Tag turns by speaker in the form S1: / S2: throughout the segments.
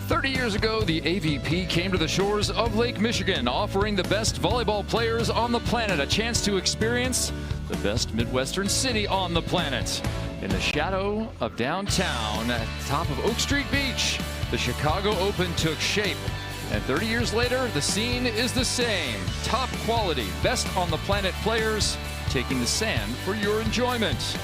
S1: 30 years ago, the AVP came to the shores of Lake Michigan, offering the best volleyball players on the planet a chance to experience the best Midwestern city on the planet. In the shadow of downtown, at the top of Oak Street Beach, the Chicago Open took shape. And 30 years later, the scene is the same. Top quality, best on the planet players taking the sand for your enjoyment.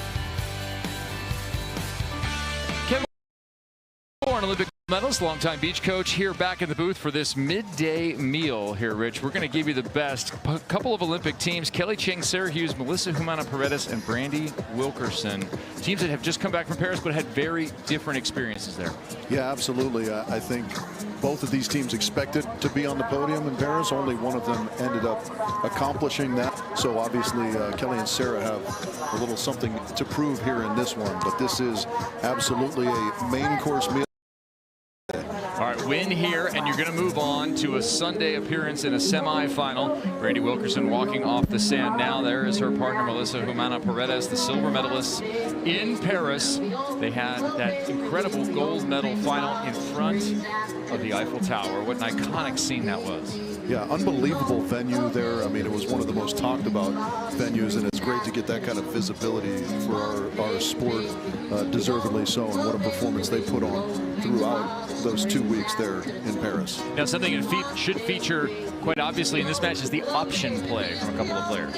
S1: Olympic medalist, longtime beach coach, here back in the booth for this midday meal here, Rich. We're going to give you the best. A couple of Olympic teams, Kelly Cheng, Sara Hughes, Melissa Humana-Paredes, and Brandie Wilkerson. Teams that have just come back from Paris but had very different experiences there.
S2: Yeah, absolutely. I think both of these teams expected to be on the podium in Paris. Only one of them ended up accomplishing that. So obviously Kelly and Sara have a little something to prove here in this one. But this is absolutely a main course meal.
S1: All right, win here, and you're going to move on to a Sunday appearance in a semifinal. Brandie Wilkerson walking off the sand now. There is her partner, Melissa Humana-Paredes, the silver medalist in Paris. They had that incredible gold medal final in front of the Eiffel Tower. What an iconic scene that was.
S2: Yeah, unbelievable venue there. I mean, it was one of the most talked about venues, and it's great to get that kind of visibility for our sport, deservedly so, and what a performance they put on throughout those 2 weeks there in Paris.
S1: Now, something that should feature quite obviously in this match is the option play from a couple of players.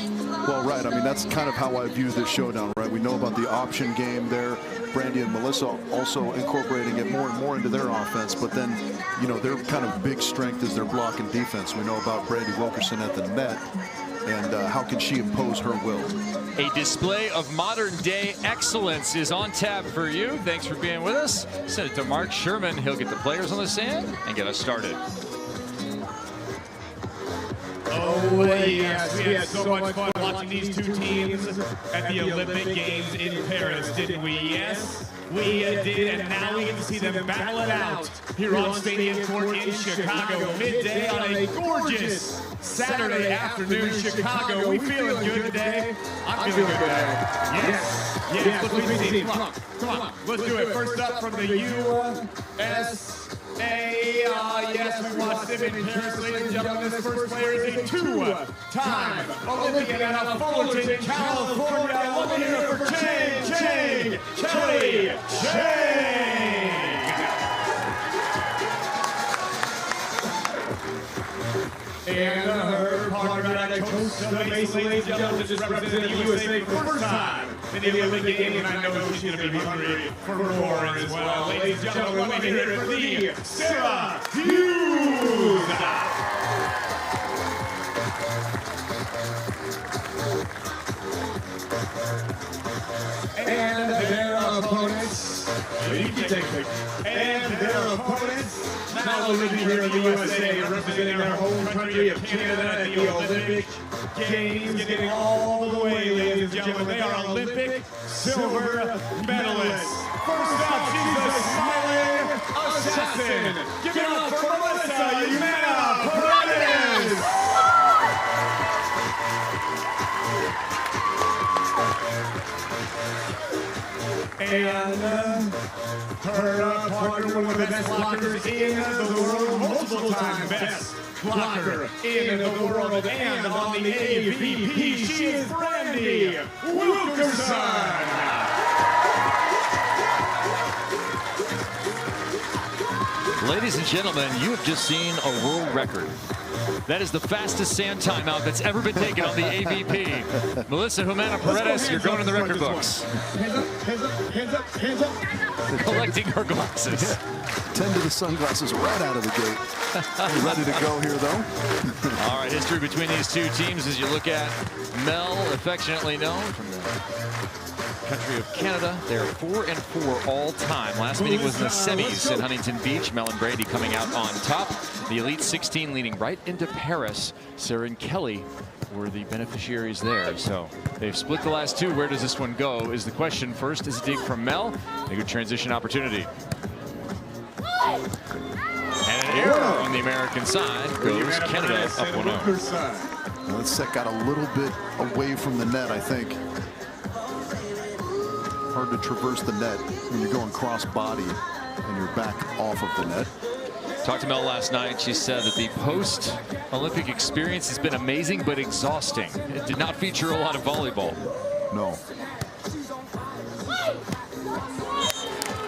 S2: Well, right. I mean, that's kind of how I view this showdown, right? We know about the option game there. Brandie and Melissa also incorporating it more and more into their offense, but then, you know, their kind of big strength is their block and defense. We know about Brandie Wilkerson at the net, and how can she impose her will?
S1: A display of modern-day excellence is on tap for you. Thanks for being with us. Send it to Mark Sherman. He'll get the players on the sand and get us started.
S3: Oh, yes, we had so much fun watching these two teams at the Olympic Games in Paris, didn't we? Yes, we did, and now we get to see them battle it out here on Stadium Court in Chicago, midday on a gorgeous Saturday afternoon, Chicago. We feeling good today? I'm feeling good today. Yes, yes, let's lead the team. Come on, let's do it. First up from the USA. Yes, we watched them in Paris, ladies and gentlemen. This first player is a two-time Olympian out of Fullerton, California. Let me hear it for Cheng, Kelly Cheng. And her partner at Coast of the Mesa, ladies and gentlemen, just representing the USA for the first time in the Olympic Games, and I know she's going to be hungry for more as well. Ladies and gentlemen, let me hear it for the Sara Hughes. And their opponents, you can take it. And their opponents, not living here in the USA, representing our home country of Canada at the Olympic Games, getting all the way, ladies and gentlemen. They are Olympic silver medalists. First up, she's a smiling assassin. Give it up for Melissa Humana-Paredes. And her partner, one of the best blockers in the world, multiple time best blocker in the world, and on the AVP, she is Brandie Wilkerson.
S1: Ladies and gentlemen, you have just seen a world record. That is the fastest sand timeout that's ever been taken on the AVP. Melissa Humana-Paredes, you're going in the record books.
S3: Hands up, hands up, hands up, hands up.
S1: Collecting her glasses.
S2: 10 to the sunglasses right out of the gate. Ready to go here, though.
S1: All right, history between these two teams as you look at Mel, affectionately known from the country of Canada. They're 4-4 all time. Last meeting was in the semis in Huntington Beach. Mel and Brandie coming out on top. The Elite 16 leading right into Paris. Sara and Kelly were the beneficiaries there. So they've split the last two. Where does this one go is the question. First is a dig from Mel. A good transition opportunity. And an error on the American side. Goes Canada up 1-0.
S2: That set got a little bit away from the net, I think. Hard to traverse the net when you're going cross body and you're back off of the net.
S1: Talked to Mel last night. She said that the post-Olympic experience has been amazing but exhausting. It did not feature a lot of volleyball.
S2: No.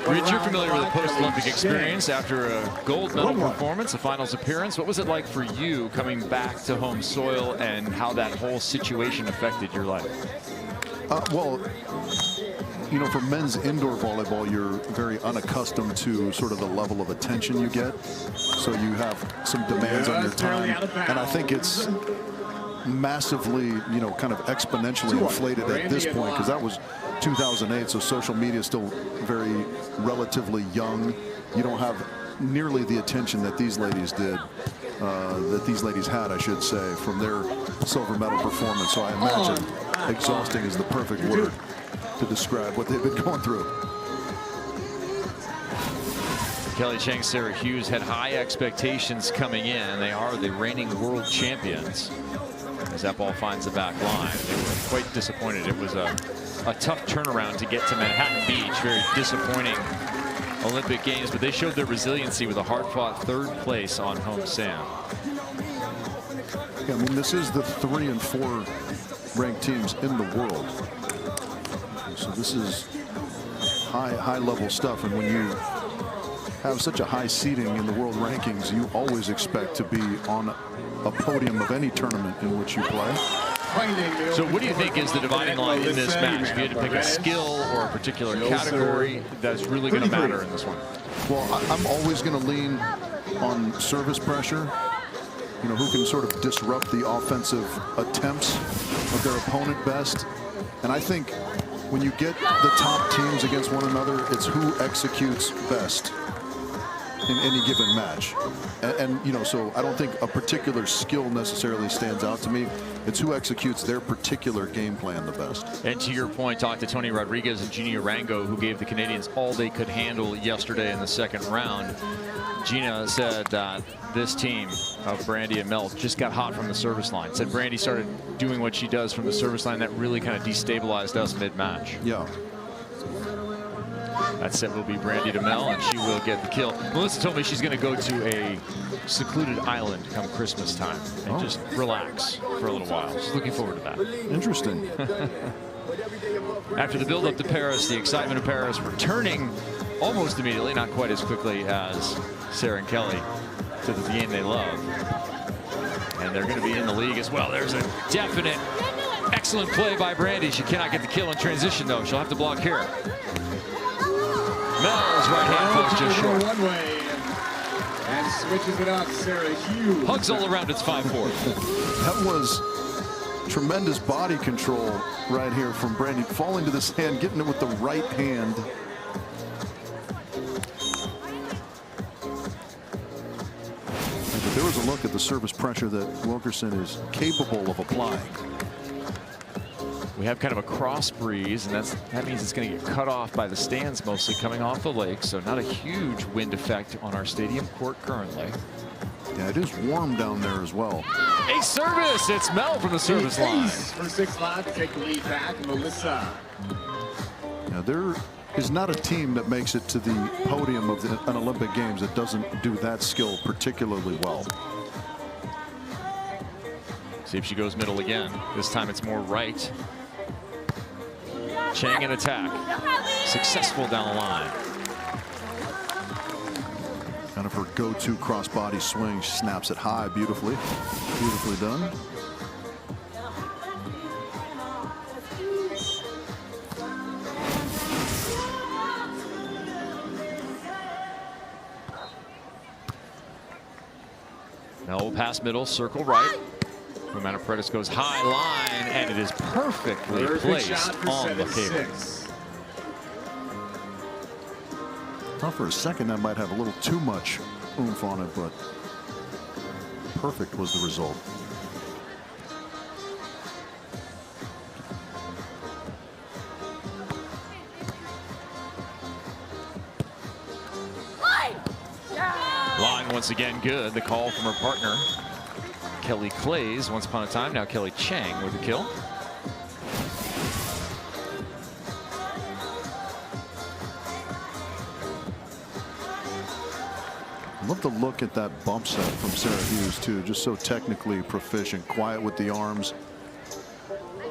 S1: Rich, you're familiar with the post-Olympic experience after a gold medal performance, a finals appearance. What was it like for you coming back to home soil and how that whole situation affected your life?
S2: Well, you know, for men's indoor volleyball, you're very unaccustomed to sort of the level of attention you get. So you have some demands on your time. And I think it's massively, you know, kind of exponentially inflated at this point, because that was 2008, so social media is still very relatively young. You don't have nearly the attention that these ladies did, that these ladies had, I should say, from their silver medal performance. So I imagine exhausting is the perfect word to describe what they've been going through.
S1: Kelly Cheng, Sara Hughes had high expectations coming in. They are the reigning world champions. As that ball finds the back line, they were quite disappointed. It was a tough turnaround to get to Manhattan Beach. Very disappointing Olympic Games, but they showed their resiliency with a hard-fought third place on home sand.
S2: Yeah, I mean, this is the 3 and 4 ranked teams in the world. So this is high level stuff, and when you have such a high seeding in the world rankings, you always expect to be on a podium of any tournament in which you play.
S1: So what do you think is the dividing line in this match? If you had to pick a skill or a particular category that's really going to matter in this one?
S2: Well, I'm always going to lean on service pressure. You know, who can sort of disrupt the offensive attempts of their opponent best. And I think when you get the top teams against one another, it's who executes best in any given match. And you know, so I don't think a particular skill necessarily stands out to me. It's who executes their particular game plan the best.
S1: And to your point, talk to Tony Rodriguez and Gina Rango, who gave the Canadians all they could handle yesterday in the second round. Gina said that this team of Brandie and Mel just got hot from the service line. Said Brandie started doing what she does from the service line. That really kind of destabilized us mid-match.
S2: Yeah.
S1: That set will be Brandie to Mel, and she will get the kill. Melissa told me she's going to go to a secluded island come Christmas time and just relax for a little while. She's looking forward to that.
S2: Interesting.
S1: After the build-up to Paris, the excitement of Paris returning almost immediately, not quite as quickly as Sara and Kelly, to the game they love. And they're going to be in the league as well. There's a definite excellent play by Brandie. She cannot get the kill in transition, though. She'll have to block here. Mel's right hand post just short.
S3: One way and switches it up. Sara Hughes.
S1: Hugs all around. It's 5-4.
S2: That was tremendous body control right here from Brandie, falling to this hand, getting it with the right hand. But there was a look at the service pressure that Wilkerson is capable of applying.
S1: We have kind of a cross breeze, and that means it's going to get cut off by the stands, mostly coming off the lake. So not a huge wind effect on our stadium court currently.
S2: Yeah, it is warm down there as well.
S1: A service. It's Mel from the service line.
S3: For 6 lines to take the lead back, Melissa.
S2: Now there is not a team that makes it to the podium of an Olympic Games that doesn't do that skill particularly well.
S1: See if she goes middle again. This time it's more right. Cheng in attack. Successful down the line.
S2: Kind of her go-to cross-body swing. She snaps it high beautifully. Beautifully done.
S1: Now we'll pass middle, circle right. Humana-Paredes goes high line, and it is perfectly placed on the cable.
S2: Thought for a second that might have a little too much oomph on it, but perfect was the result.
S1: Line once again good. The call from her partner, Kelly Clays, once upon a time. Now Kelly Cheng with the kill.
S2: Love to look at that bump set from Sara Hughes too. Just so technically proficient, quiet with the arms,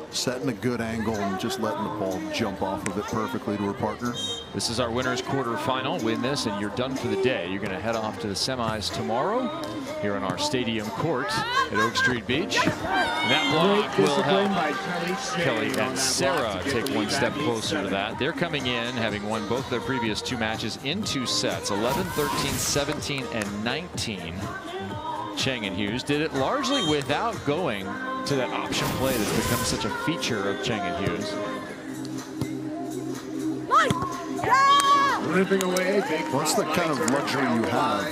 S2: setting a good angle and just letting the ball jump off of it perfectly to her partner.
S1: This is our winners quarterfinal. Win this and you're done for the day. You're going to head off to the semis tomorrow here on our stadium court at Oak Street Beach. And that block will help Kelly and Sara take one step closer to that. They're coming in having won both their previous two matches in 2 sets, 11, 13, 17, and 19. Cheng and Hughes did it largely without going to that option play that's become such a feature of Cheng and Hughes.
S4: Ripping away,
S2: What's the kind of luxury you have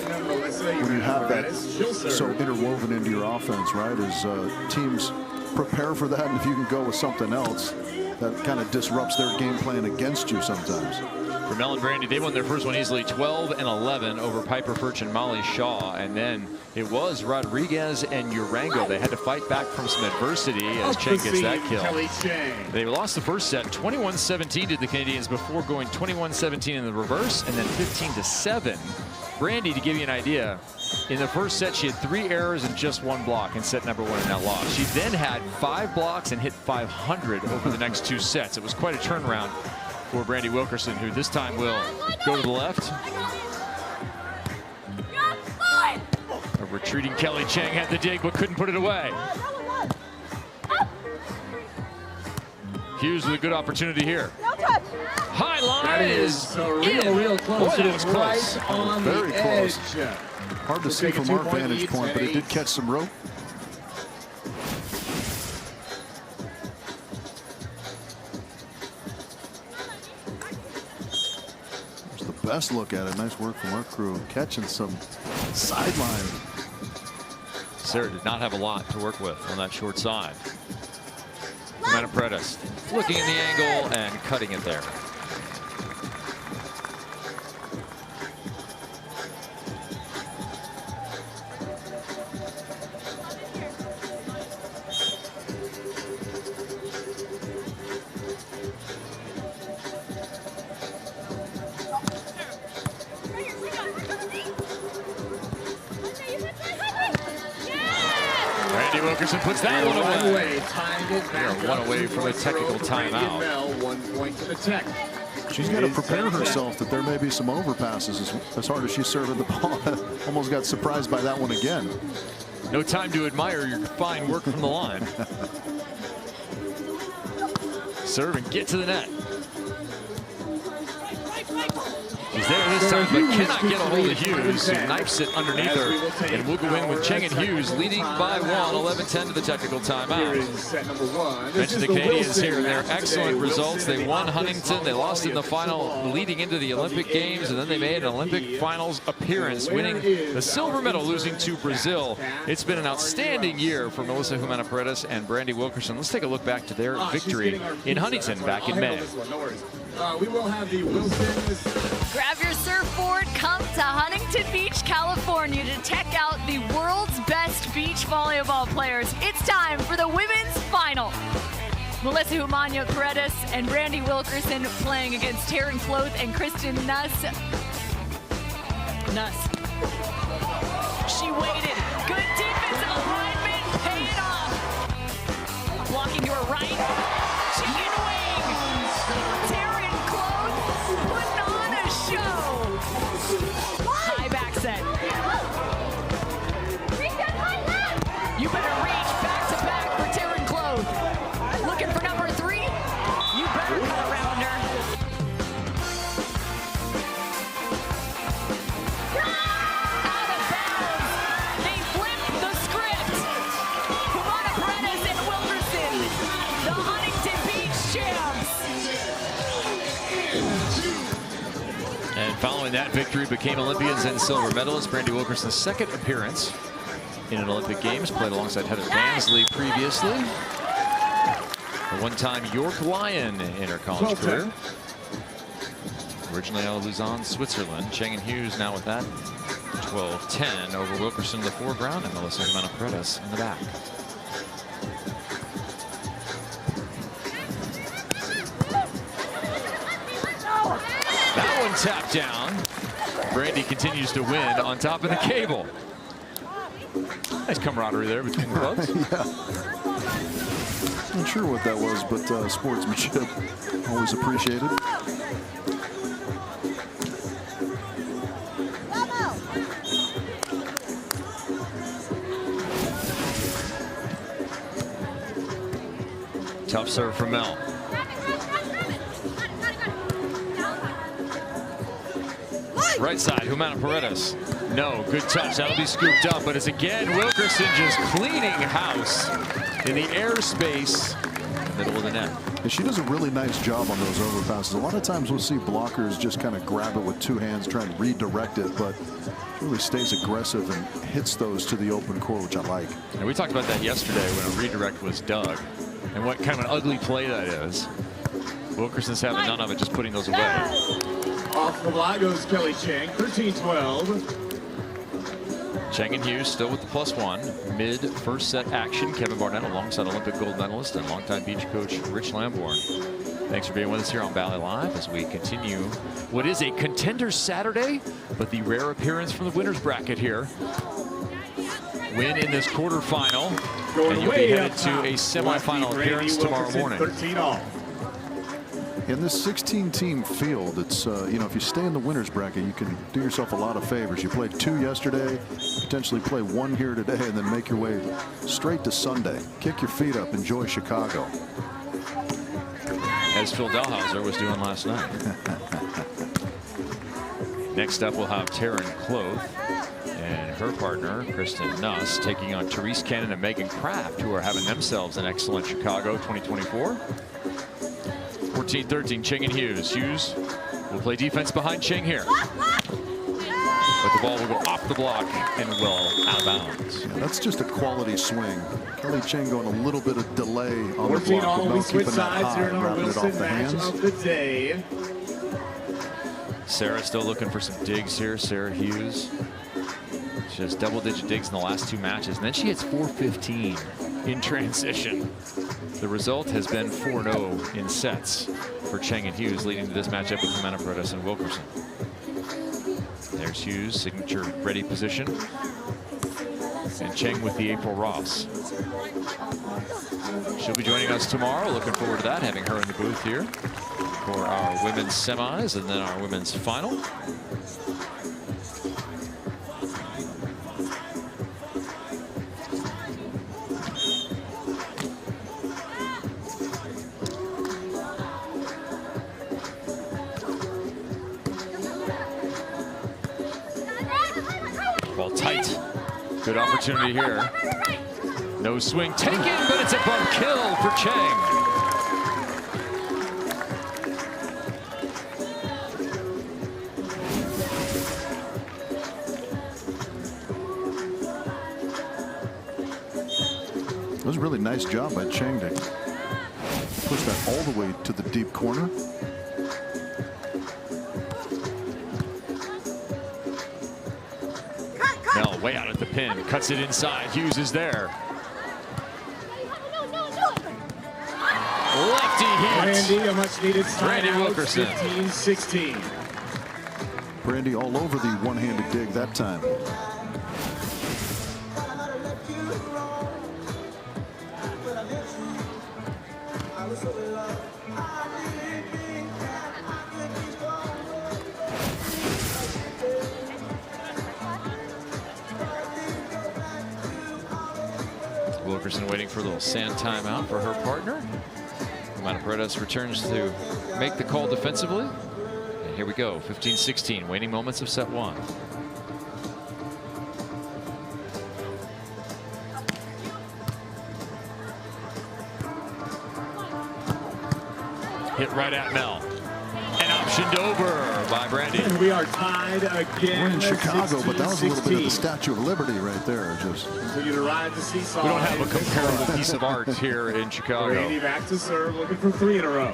S2: when you have that so interwoven into your offense, right? As teams prepare for that, and if you can go with something else, that kind of disrupts their game plan against you sometimes.
S1: For Mel and Brandie, they won their first one easily, 12 and 11 over Piper Furch and Molly Shaw. And then it was Rodriguez and Urango. They had to fight back from some adversity as Cheng gets that kill. They lost the first set, 21-17 to the Canadians before going 21-17 in the reverse, and then 15-7. Brandie, to give you an idea, in the first set she had 3 errors and just 1 block in set number 1 and that loss. She then had 5 blocks and hit 500 over the next 2 sets. It was quite a turnaround for Brandie Wilkerson, who this time will go to the left. A retreating Kelly Cheng had the dig but couldn't put it away. Hughes with a good opportunity here. High line is
S4: real close.
S1: Boy, that was close.
S4: Right on
S2: Very
S4: the
S2: close.
S4: edge.
S2: Hard to see from our vantage point, but it did catch some rope. There's the best look at it. Nice work from our crew, catching some sideline.
S1: Sara did not have a lot to work with on that short side. Humana-Paredes looking in the angle and cutting it there. Brandie Wilkerson puts that one away. We are 1 away from a technical timeout.
S4: 1 point to the Tech.
S2: She's got to prepare herself that there may be some overpasses as hard as she's serving the ball. Almost got surprised by that one again.
S1: No time to admire your fine work from the line. Serve and get to the net. She's there this time, but cannot get a hold of Hughes, who knifes it underneath her. And we'll go in with Cheng and Hughes leading by 1, 11-10 to the technical timeout. Mention the Canadians here and their excellent results. They won Huntington, they lost in the final leading into the Olympic Games, and then they made an Olympic finals appearance, winning the silver medal, losing to Brazil. It's been an outstanding year for Melissa Humana-Paredes and Brandie Wilkerson. Let's take a look back to their victory in Huntington back in May.
S4: We will have the Wilsons.
S5: Grab your surfboard, come to Huntington Beach, California to check out the world's best beach volleyball players. It's time for the women's final. Melissa Humana-Paredes and Brandie Wilkerson playing against Taryn Floth and Kristen Nuss. She waited. Good defensive alignment, paying off. Blocking to her right. Chicken wing. Taryn Floth putting on a show. High back set. You better reach back to back for Taryn Floth. Looking for number 3. You better cut around her. Out of bounds. They flipped the script. Humana-Paredes and Wilkerson, the Huntington Beach champs.
S1: And following that victory, became Olympians and silver medalists. Brandie Wilkerson's second appearance in an Olympic Games, played alongside Heather Bansley previously. A one-time York Lion in her college career. Originally out of Lausanne, Switzerland. Cheng and Hughes now with that 12-10 over Wilkerson in the foreground and Melissa Humana-Paredes in the back. That one tapped down. Brandie continues to win on top of the cable. Nice camaraderie there between the clubs.
S2: Yeah. Not sure what that was, but sportsmanship always appreciated.
S1: Tough serve from Mel. Right side, Humana-Paredes. No, good touch. That'll be scooped up, but it's again Wilkerson just cleaning house in the airspace in the middle of the net.
S2: And she does a really nice job on those overpasses. A lot of times we'll see blockers just kind of grab it with two hands, try and redirect it, but she really stays aggressive and hits those to the open court, which I like.
S1: And we talked about that yesterday when a redirect was dug, and what kind of an ugly play that is. Wilkerson's having none of it, just putting those away.
S3: Off the block goes Kelly Cheng, 13-12.
S1: Cheng and Hughes still with the +1. Mid first set action. Kevin Barnett alongside Olympic gold medalist and longtime beach coach Rich Lamborn. Thanks for being with us here on Valley Live as we continue what is a contender Saturday, but the rare appearance from the winner's bracket here. Win in this quarterfinal, and you'll be headed to a semifinal appearance tomorrow morning.
S3: 13-all.
S2: In this 16-team field, it's you know, if you stay in the winner's bracket, you can do yourself a lot of favors. You played 2 yesterday, potentially play 1 here today, and then make your way straight to Sunday. Kick your feet up, enjoy Chicago.
S1: As Phil Dalhauser was doing last night. Next up, we'll have Taryn Cloth and her partner, Kristen Nuss, taking on Therese Cannon and Megan Kraft, who are having themselves an excellent Chicago 2024. 14-13, Cheng and Hughes. Hughes will play defense behind Cheng here. But the ball will go off the block and well out of bounds.
S2: Yeah, that's just a quality swing. Kelly Cheng going a little bit of delay on the
S3: 14
S2: block,
S3: all.
S2: but
S3: We
S2: Mel
S3: switch
S2: keeping that
S3: sides here
S2: high,
S3: in our
S2: wrapping it
S3: Wilson
S2: off the
S3: match
S2: hands.
S3: of the day.
S1: Sara still looking for some digs here. Sara Hughes. She has double-digit digs in the last 2 matches, and then she hits 415 in transition. The result has been 4-0 in sets for Cheng and Hughes, leading to this matchup with Humana-Paredes and Wilkerson. There's Hughes, signature ready position. And Cheng with the April Ross. She'll be joining us tomorrow. Looking forward to that, having her in the booth here for our women's semis and then our women's final. Ball tight. Good opportunity here. No swing taken, but it's a bump kill for Cheng.
S2: It was a really nice job by Cheng to push that all the way to the deep corner.
S1: Mel way out at the pin, cuts it inside. Hughes is there. Lefty hit.
S3: Brandie, a much needed
S1: Brandie
S3: timeout.
S1: Wilkerson.
S3: 15-16.
S2: Brandie all over the one-handed dig that time.
S1: Wilkerson waiting for a little sand timeout for her partner. Humana-Paredes returns to make the call defensively. And here we go, 15-16, waning moments of set 1. Hit right at Mel. And optioned over by Brandie.
S3: And we are tied again.
S2: We're in Chicago, but that was a little bit of the
S3: 16-16.
S2: Statue of Liberty right there. Just
S3: Continue to ride the seesaw.
S1: We don't have a comparable piece of art here in Chicago.
S3: Brandie back to serve, looking for 3 in a row.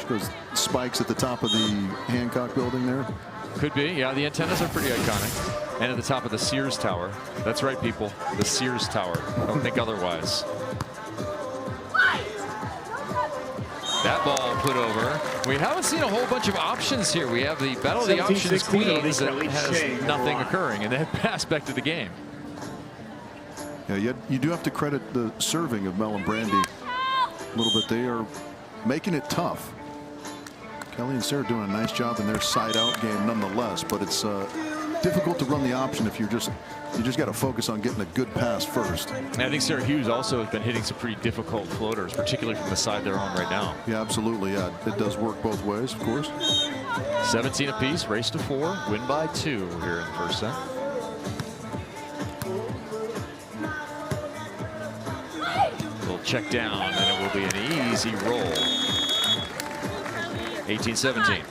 S2: she goes spikes at the top of the Hancock building there.
S1: Could be, yeah, the antennas are pretty iconic. And at the top of the Sears Tower. That's right, people, the Sears Tower. Don't think otherwise. That ball put over. We haven't seen a whole bunch of options here. We have the battle of the options queens that has nothing occurring, and then pass back to the game.
S2: Yeah, you do have to credit the serving of Mel and Brandie a little bit. They are making it tough. Kelly and Sara doing a nice job in their side-out game nonetheless, but it's difficult to run the option if you just got to focus on getting a good pass first.
S1: And I think Sara Hughes also has been hitting some pretty difficult floaters, particularly from the side they're on right now.
S2: Yeah, absolutely. Yeah, it does work both ways, of course.
S1: 17 apiece, race to 4, win by 2 here in the first set. Little check down, and it will be an easy roll. 18-17.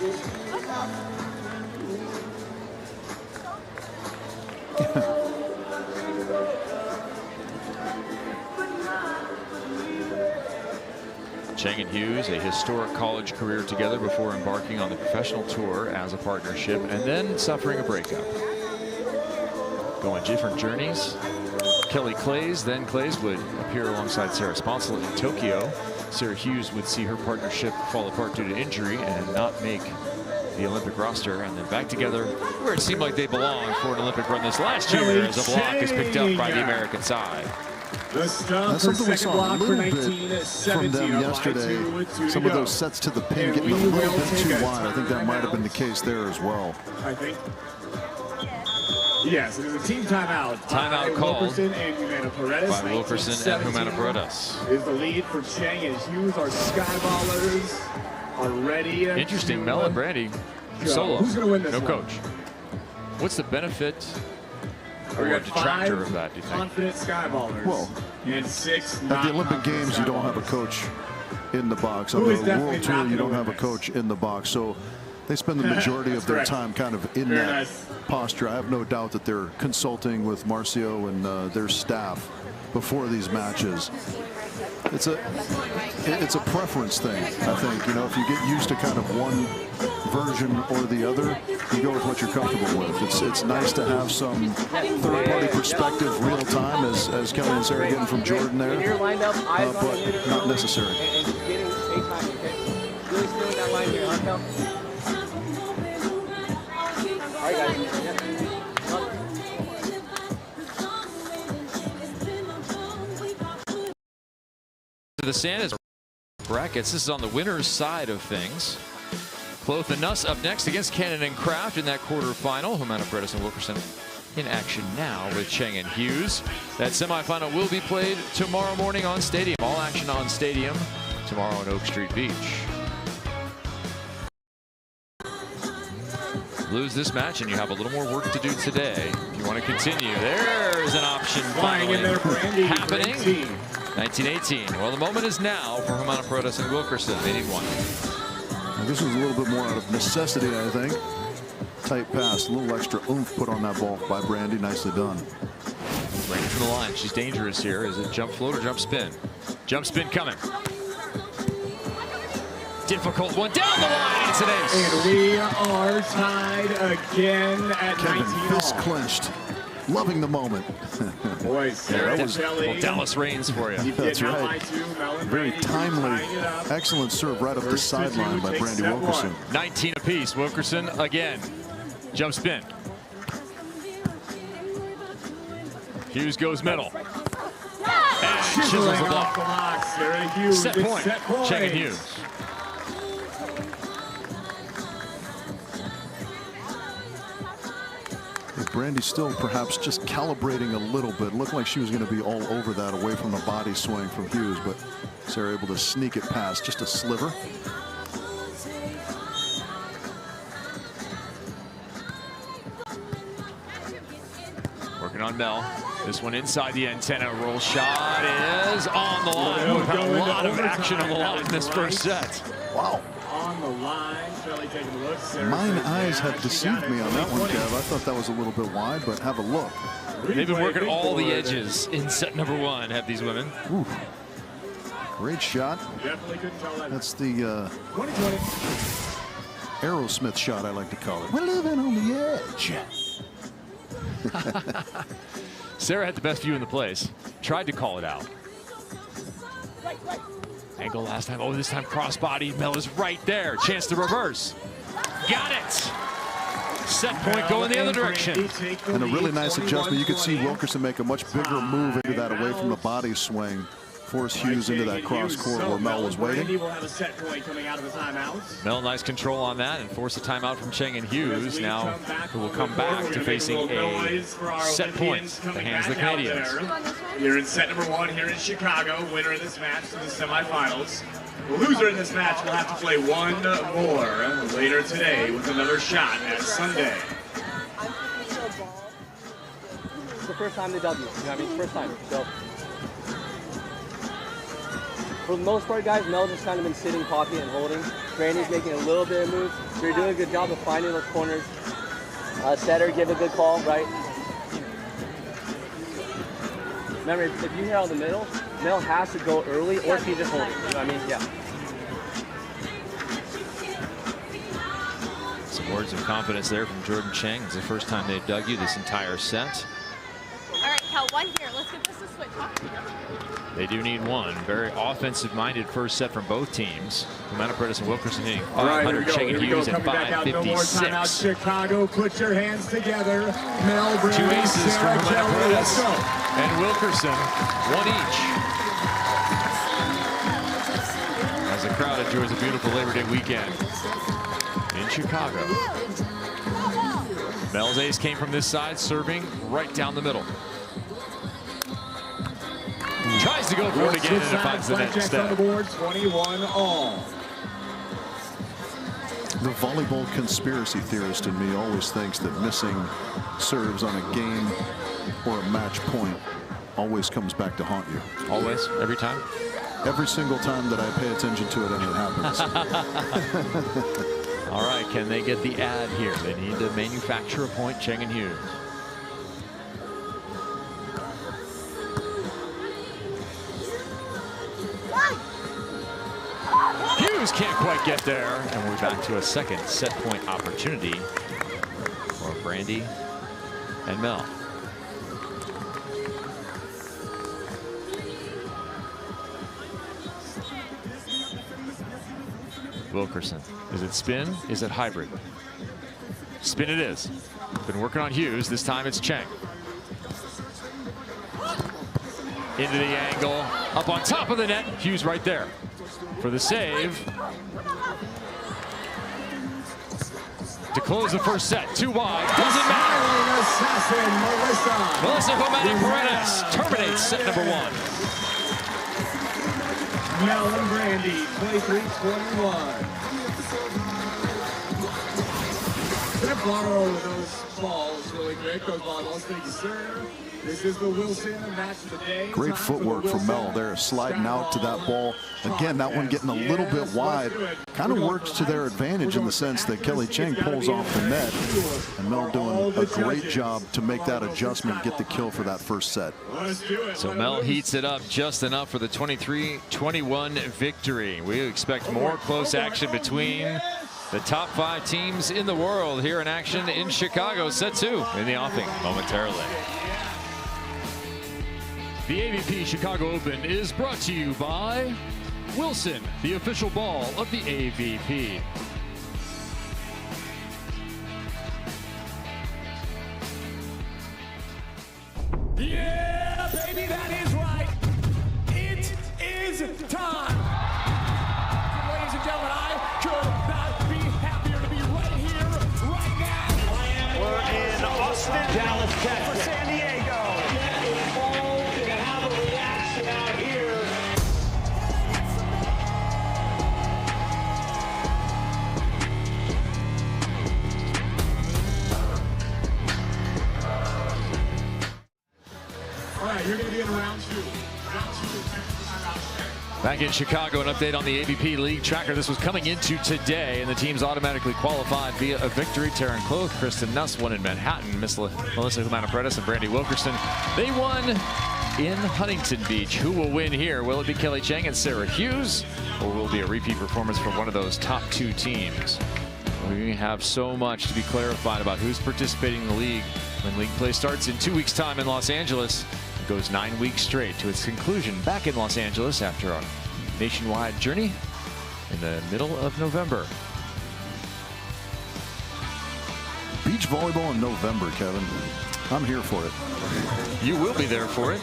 S1: Cheng and Hughes, a historic college career together before embarking on the professional tour as a partnership and then suffering a breakup. Going different journeys. Kelly Clays, then Clays would appear alongside Sara Sponsel in Tokyo. Sara Hughes would see her partnership fall apart due to injury and not make the Olympic roster, and then back together where it seemed like they belonged for an Olympic run this last year as a block is picked up by the American side.
S2: That's something we saw a little bit from them yesterday. Some of those sets to the pin getting a little bit too wide. I think that might have been the case there as well.
S4: I think. Yes, it is a team timeout.
S1: Timeout called
S4: Wilkerson and Humana-Paredes.
S1: by Wilkerson and Humana-Paredes.
S4: Is the lead for Cheng and Hughes. Our Skyballers are ready.
S1: Interesting, Mel and Brandie solo.
S4: Who's going to win this
S1: no
S4: one?
S1: coach. What's the benefit or
S4: We
S1: a
S4: got
S1: detractor of that, do you think?
S4: confident Skyballers.
S2: Well,
S4: and 6
S2: at the Olympic Games, you don't have a coach in the box. On
S4: Who is
S2: the
S4: definitely
S2: World Tour,
S4: not
S2: you don't
S4: gonna
S2: have a
S4: win
S2: coach in the box. So they spend the majority of their
S4: correct.
S2: time kind of in
S4: Very
S2: that
S4: nice.
S2: posture. I have no doubt that they're consulting with Marcio and their staff before these matches. It's a preference thing, I think. You know, if you get used to kind of one version or the other, you go with what you're comfortable with. It's nice to have some third-party perspective, real time, as Kelly and Sara getting from Jordan there, but not necessary.
S1: The Santa's brackets. This is on the winner's side of things. Cloth and Nuss up next against Cannon and Kraft in that quarterfinal. Humana-Paredes and Wilkerson in action now with Cheng and Hughes. That semifinal will be played tomorrow morning on Stadium. All action on Stadium tomorrow on Oak Street Beach. Lose this match and you have a little more work to do today. If you want to continue, there's an option finally happening. 19-18. Well, the moment is now for Humana-Paredes and Wilkerson. They need one.
S2: Now, this was a little bit more out of necessity, I think. Tight pass, a little extra oomph put on that ball by Brandie. Nicely done.
S1: Brandie from the line. She's dangerous here. Is it jump float or jump spin? Jump spin coming. Difficult one down the line. It's an ace.
S4: And we are tied again at
S2: Kevin
S4: 19
S2: fist clenched. Loving the moment.
S4: Boys,
S1: There it is.
S4: Kelly.
S1: Well, Dallas Reigns for you.
S2: That's right. Very timely. Excellent serve right up the sideline by Brandie Wilkerson.
S1: 19 apiece. Wilkerson again. Jump spin. Hughes goes middle. And chisels the block. Set point. Cheng and Hughes.
S2: Brandie still perhaps just calibrating a little bit. Looked like she was going to be all over that away from the body swing from Hughes, but Sara able to sneak it past just a sliver.
S1: Working on Mel. This one inside the antenna. Roll shot is on the line. We've had a lot of action on the line in this first set.
S2: Wow.
S4: On the line. Taking a look.
S2: Mine eyes have deceived me on that one, Kev. I thought that was a little bit wide, but have a look.
S1: They've been working all the edges in set number 1, have these women.
S2: Ooh. Great shot.
S4: Definitely couldn't tell that.
S2: That's the
S4: 2020.
S2: Aerosmith shot, I like to call it. We're living on the edge.
S1: Sara had the best view in the place. Tried to call it out. Angle last time. Oh, this time crossbody. Mel is right there. Chance to reverse. Got it. Set point going the other direction.
S2: And a really nice adjustment. You could see Wilkerson make a much bigger move into that away from the body swing. Force Hughes into that cross court where Mel was waiting.
S1: Mel, nice control on that and force a timeout from Cheng and Hughes. Now who will come back to facing a set point at the hands of the Canadians.
S3: You're in set number 1 here in Chicago. Winner of this match to the semifinals. The loser in this match will have to play one more later today with another shot at Sunday.
S6: It's the first time they dub you. You know what I mean? First time. So for the most part, guys, Mel's just kind of been sitting, pocket, and holding. Brandie's making a little bit of moves. So you're doing a good job of finding those corners. Setter, give a good call, right? Remember, if you hit out the middle, Mel has to go early, or she's just holding. You know what I mean? Yeah.
S1: Some words of confidence there from Jordan Cheng. It's the first time they've dug you this entire set.
S5: All right, Cal, one here. Let's get this to switch.
S1: They do need one. Very offensive-minded first set from both teams. Humana-Paredes and Wilkerson hitting 500. Cheng and Hughes at 556.
S3: Chicago, put your hands together. Mel, Brandie,
S1: two aces
S3: Sara,
S1: from Humana-Paredes and Wilkerson, one each. As the crowd enjoys a beautiful Labor Day weekend in Chicago. Mel's ace came from this side, serving right down the middle. Tries to go for it again and it finds the net instead.
S3: 21-all.
S2: The volleyball conspiracy theorist in me always thinks that missing serves on a game or a match point always comes back to haunt you.
S1: Always? Every time?
S2: Every single time that I pay attention to it and it happens.
S1: All right, can they get the ad here? They need to manufacture a point, Cheng and Hughes. Hughes can't quite get there, and we're back to a second set point opportunity for Brandie and Mel. Wilkerson. Is it spin? Is it hybrid? Spin it is. Been working on Hughes. This time it's Cheng. Into the angle. Up on top of the net. Hughes right there for the save. To close the first set. Too wide. Doesn't matter. Melissa Humana-Paredes terminates set number 1.
S3: Mel and Brandie, 23-21. Gonna borrow those balls really quick. Those balls, thank you, sir. This is the Wilson match of the day.
S2: Great footwork from Mel there, sliding out to that ball. Again, that one getting a little bit wide. Kind of works to their advantage in the sense that Kelly Cheng pulls off the net. And Mel doing a great job to make that adjustment, get the kill for that first set.
S1: So Mel heats it up just enough for the 23-21 victory. We expect more close action between the top 5 teams in the world here in action in Chicago. Set 2 in the offing momentarily. The AVP Chicago Open is brought to you by Wilson, the official ball of the AVP.
S3: Yeah, baby, that is right. It is time. Ladies and gentlemen, I could not be happier to be right here, right now.
S7: We're in Austin, Dallas, Texas, San Diego.
S3: You're going to be in round 2.
S1: Back in Chicago, an update on the AVP League tracker. This was coming into today, and the teams automatically qualified via a victory. Taryn Cloth, Kristen Nuss won in Manhattan. Melissa Humana-Paredes and Brandie Wilkerson, they won in Huntington Beach. Who will win here? Will it be Kelly Cheng and Sara Hughes, or will it be a repeat performance from one of those top 2 teams? We have so much to be clarified about who's participating in the league when league play starts in 2 weeks' time in Los Angeles. Goes 9 weeks straight to its conclusion back in Los Angeles after a nationwide journey in the middle of November.
S2: Beach volleyball in November, Kevin. I'm here for it.
S1: You will be there for it.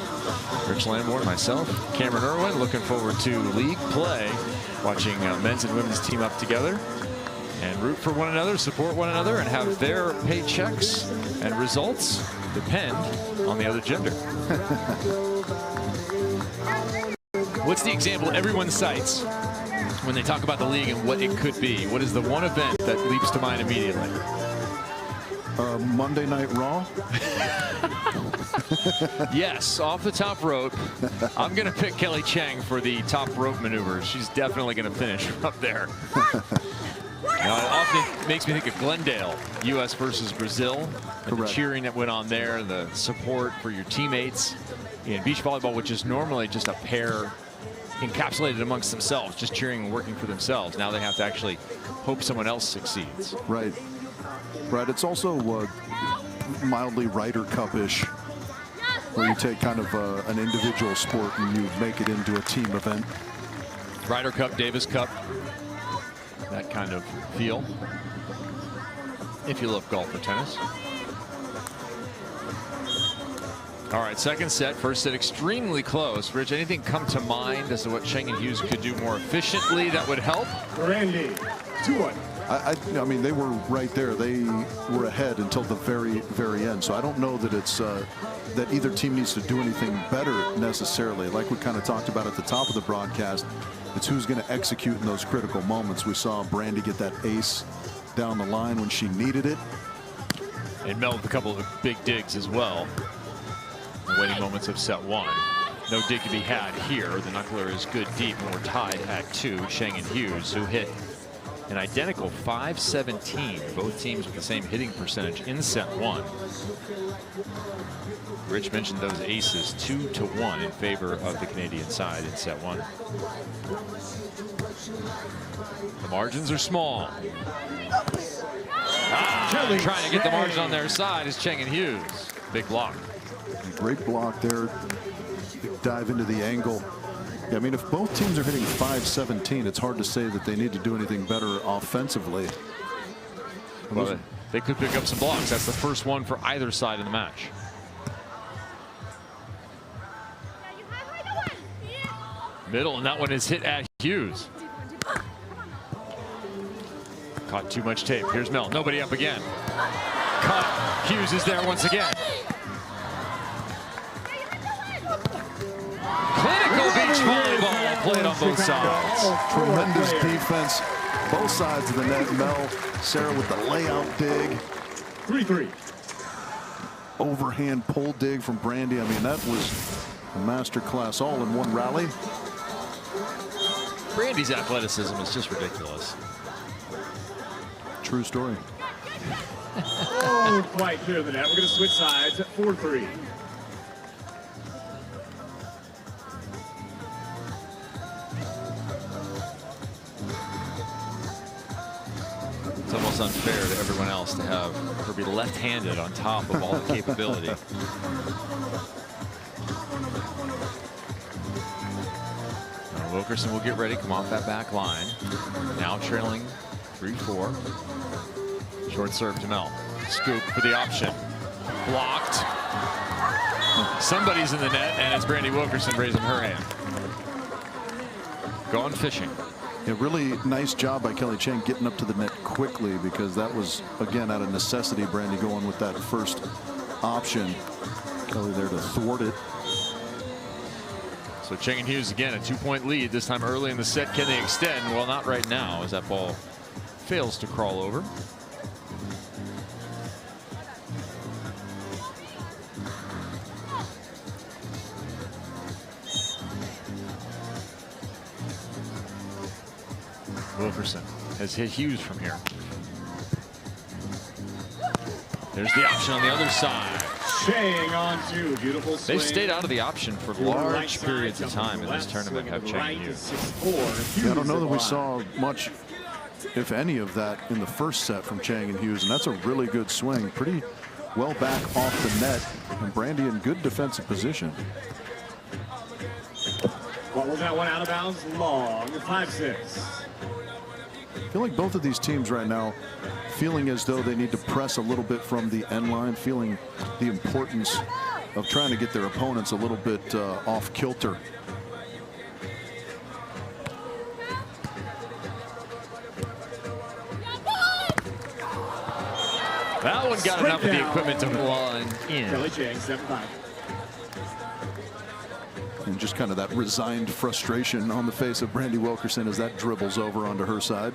S1: Rich Lamborn, myself, Cameron Irwin, looking forward to league play, watching men's and women's team up together and root for one another, support one another, and have their paychecks and results depend on the other gender. What's the example everyone cites when they talk about the league and what it could be? What is the one event that leaps to mind immediately?
S2: Monday Night Raw.
S1: Yes, off the top rope. I'm going to pick Kelly Cheng for the top rope maneuver. She's definitely going to finish up there. Now, it often makes me think of Glendale, U.S. versus Brazil, and the cheering that went on there, the support for your teammates in beach volleyball, which is normally just a pair encapsulated amongst themselves, just cheering and working for themselves. Now they have to actually hope someone else succeeds.
S2: Right. Right. It's also mildly Ryder Cup-ish, where you take kind of an individual sport and you make it into a team event.
S1: Ryder Cup, Davis Cup, that kind of feel, if you love golf or tennis. All right, second set. First set extremely close. Rich, anything come to mind as to what Cheng and Hughes could do more efficiently that would help?
S4: Brandie, 2-1.
S2: I mean, they were right there. They were ahead until the very, very end. So I don't know that it's that either team needs to do anything better necessarily. Like we kind of talked about at the top of the broadcast, it's who's going to execute in those critical moments. We saw Brandie get that ace down the line when she needed it.
S1: And Mel with a couple of big digs as well. The waiting moments of set one. No dig to be had here. The knuckler is good deep, and we're tied at 2. Cheng and Hughes, who hit an identical 517. Both teams with the same hitting percentage in set one. Rich mentioned those aces, 2-1 in favor of the Canadian side in set one. The margins are small. Trying to get the margin on their side is Cheng and Hughes. Big block.
S2: Great block there. Big dive into the angle. Yeah, I mean, if both teams are hitting 517, it's hard to say that they need to do anything better offensively.
S1: Well, they could pick up some blocks. That's the first one for either side in the match. Middle, and that one is hit at Hughes. Caught too much tape. Here's Mel. Nobody up again. Cut. Hughes is there once again. Clinical beach volleyball played on both sides.
S2: Tremendous defense. Both sides of the net. Mel, Sara with the layout dig.
S4: 3-3.
S2: Overhand pull dig from Brandie. I mean, that was a master class all in one rally.
S1: Brandie's athleticism is just ridiculous.
S2: True story.
S4: Oh, quite clear of the net. We're going to switch sides at 4-3.
S1: It's almost unfair to everyone else to have her be left-handed on top of all the capability. Wilkerson will get ready, come off that back line. Now trailing 3-4. Short serve to Mel. Scoop for the option. Blocked. Somebody's in the net, and it's Brandie Wilkerson raising her hand. Gone fishing.
S2: Yeah, really nice job by Kelly Cheng getting up to the net quickly, because that was, again, out of necessity. Brandie going with that first option. Kelly there to thwart it.
S1: So Cheng and Hughes again a 2-point lead, this time early in the set. Can they extend? Well, not right now, as that ball fails to crawl over. Wilkerson has hit Hughes from here. There's the option on the other side.
S4: Cheng on 2. Beautiful swing.
S1: They've stayed out of the option for large periods of time in this tournament, have Cheng and Hughes.
S2: Yeah, I don't know that we saw much, if any, of that in the first set from Cheng and Hughes, and that's a really good swing. Pretty well back off the net, and Brandie in good defensive position.
S3: Bubbles that one out of bounds, long, 5-6.
S2: I feel like both of these teams right now feeling as though they need to press a little bit from the end line, feeling the importance of trying to get their opponents a little bit off kilter.
S1: That one got enough of the equipment to run in.
S3: Kelly Cheng, 7-5.
S2: And just kind of that resigned frustration on the face of Brandie Wilkerson as that dribbles over onto her side.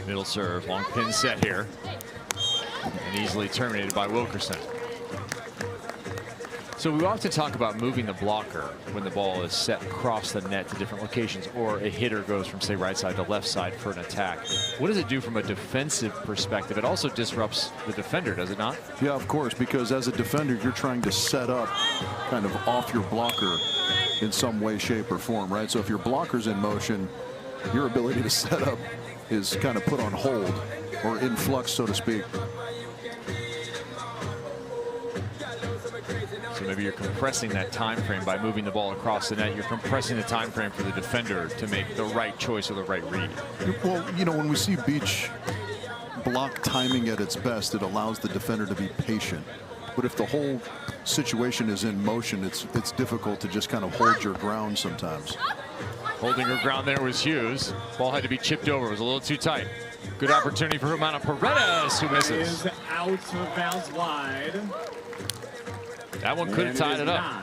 S1: Middle serve, long pin set here. And easily terminated by Wilkerson. So we often talk about moving the blocker when the ball is set across the net to different locations, or a hitter goes from, say, right side to left side for an attack. What does it do from a defensive perspective? It also disrupts the defender, does it not?
S2: Yeah, of course, because as a defender, you're trying to set up kind of off your blocker in some way, shape, or form, right? So if your blocker's in motion, your ability to set up is kind of put on hold or in flux, so to speak.
S1: So maybe you're compressing that time frame by moving the ball across the net. You're compressing the time frame for the defender to make the right choice or the right read.
S2: Well, you know, when we see beach block timing at its best, it allows the defender to be patient. But if the whole situation is in motion, it's difficult to just kind of hold your ground sometimes.
S1: Holding her ground there was Hughes. Ball had to be chipped over. It was a little too tight. Good opportunity for Humana-Paredes, who misses.
S3: Is out of bounds wide.
S1: That one could have tied it up.
S3: 9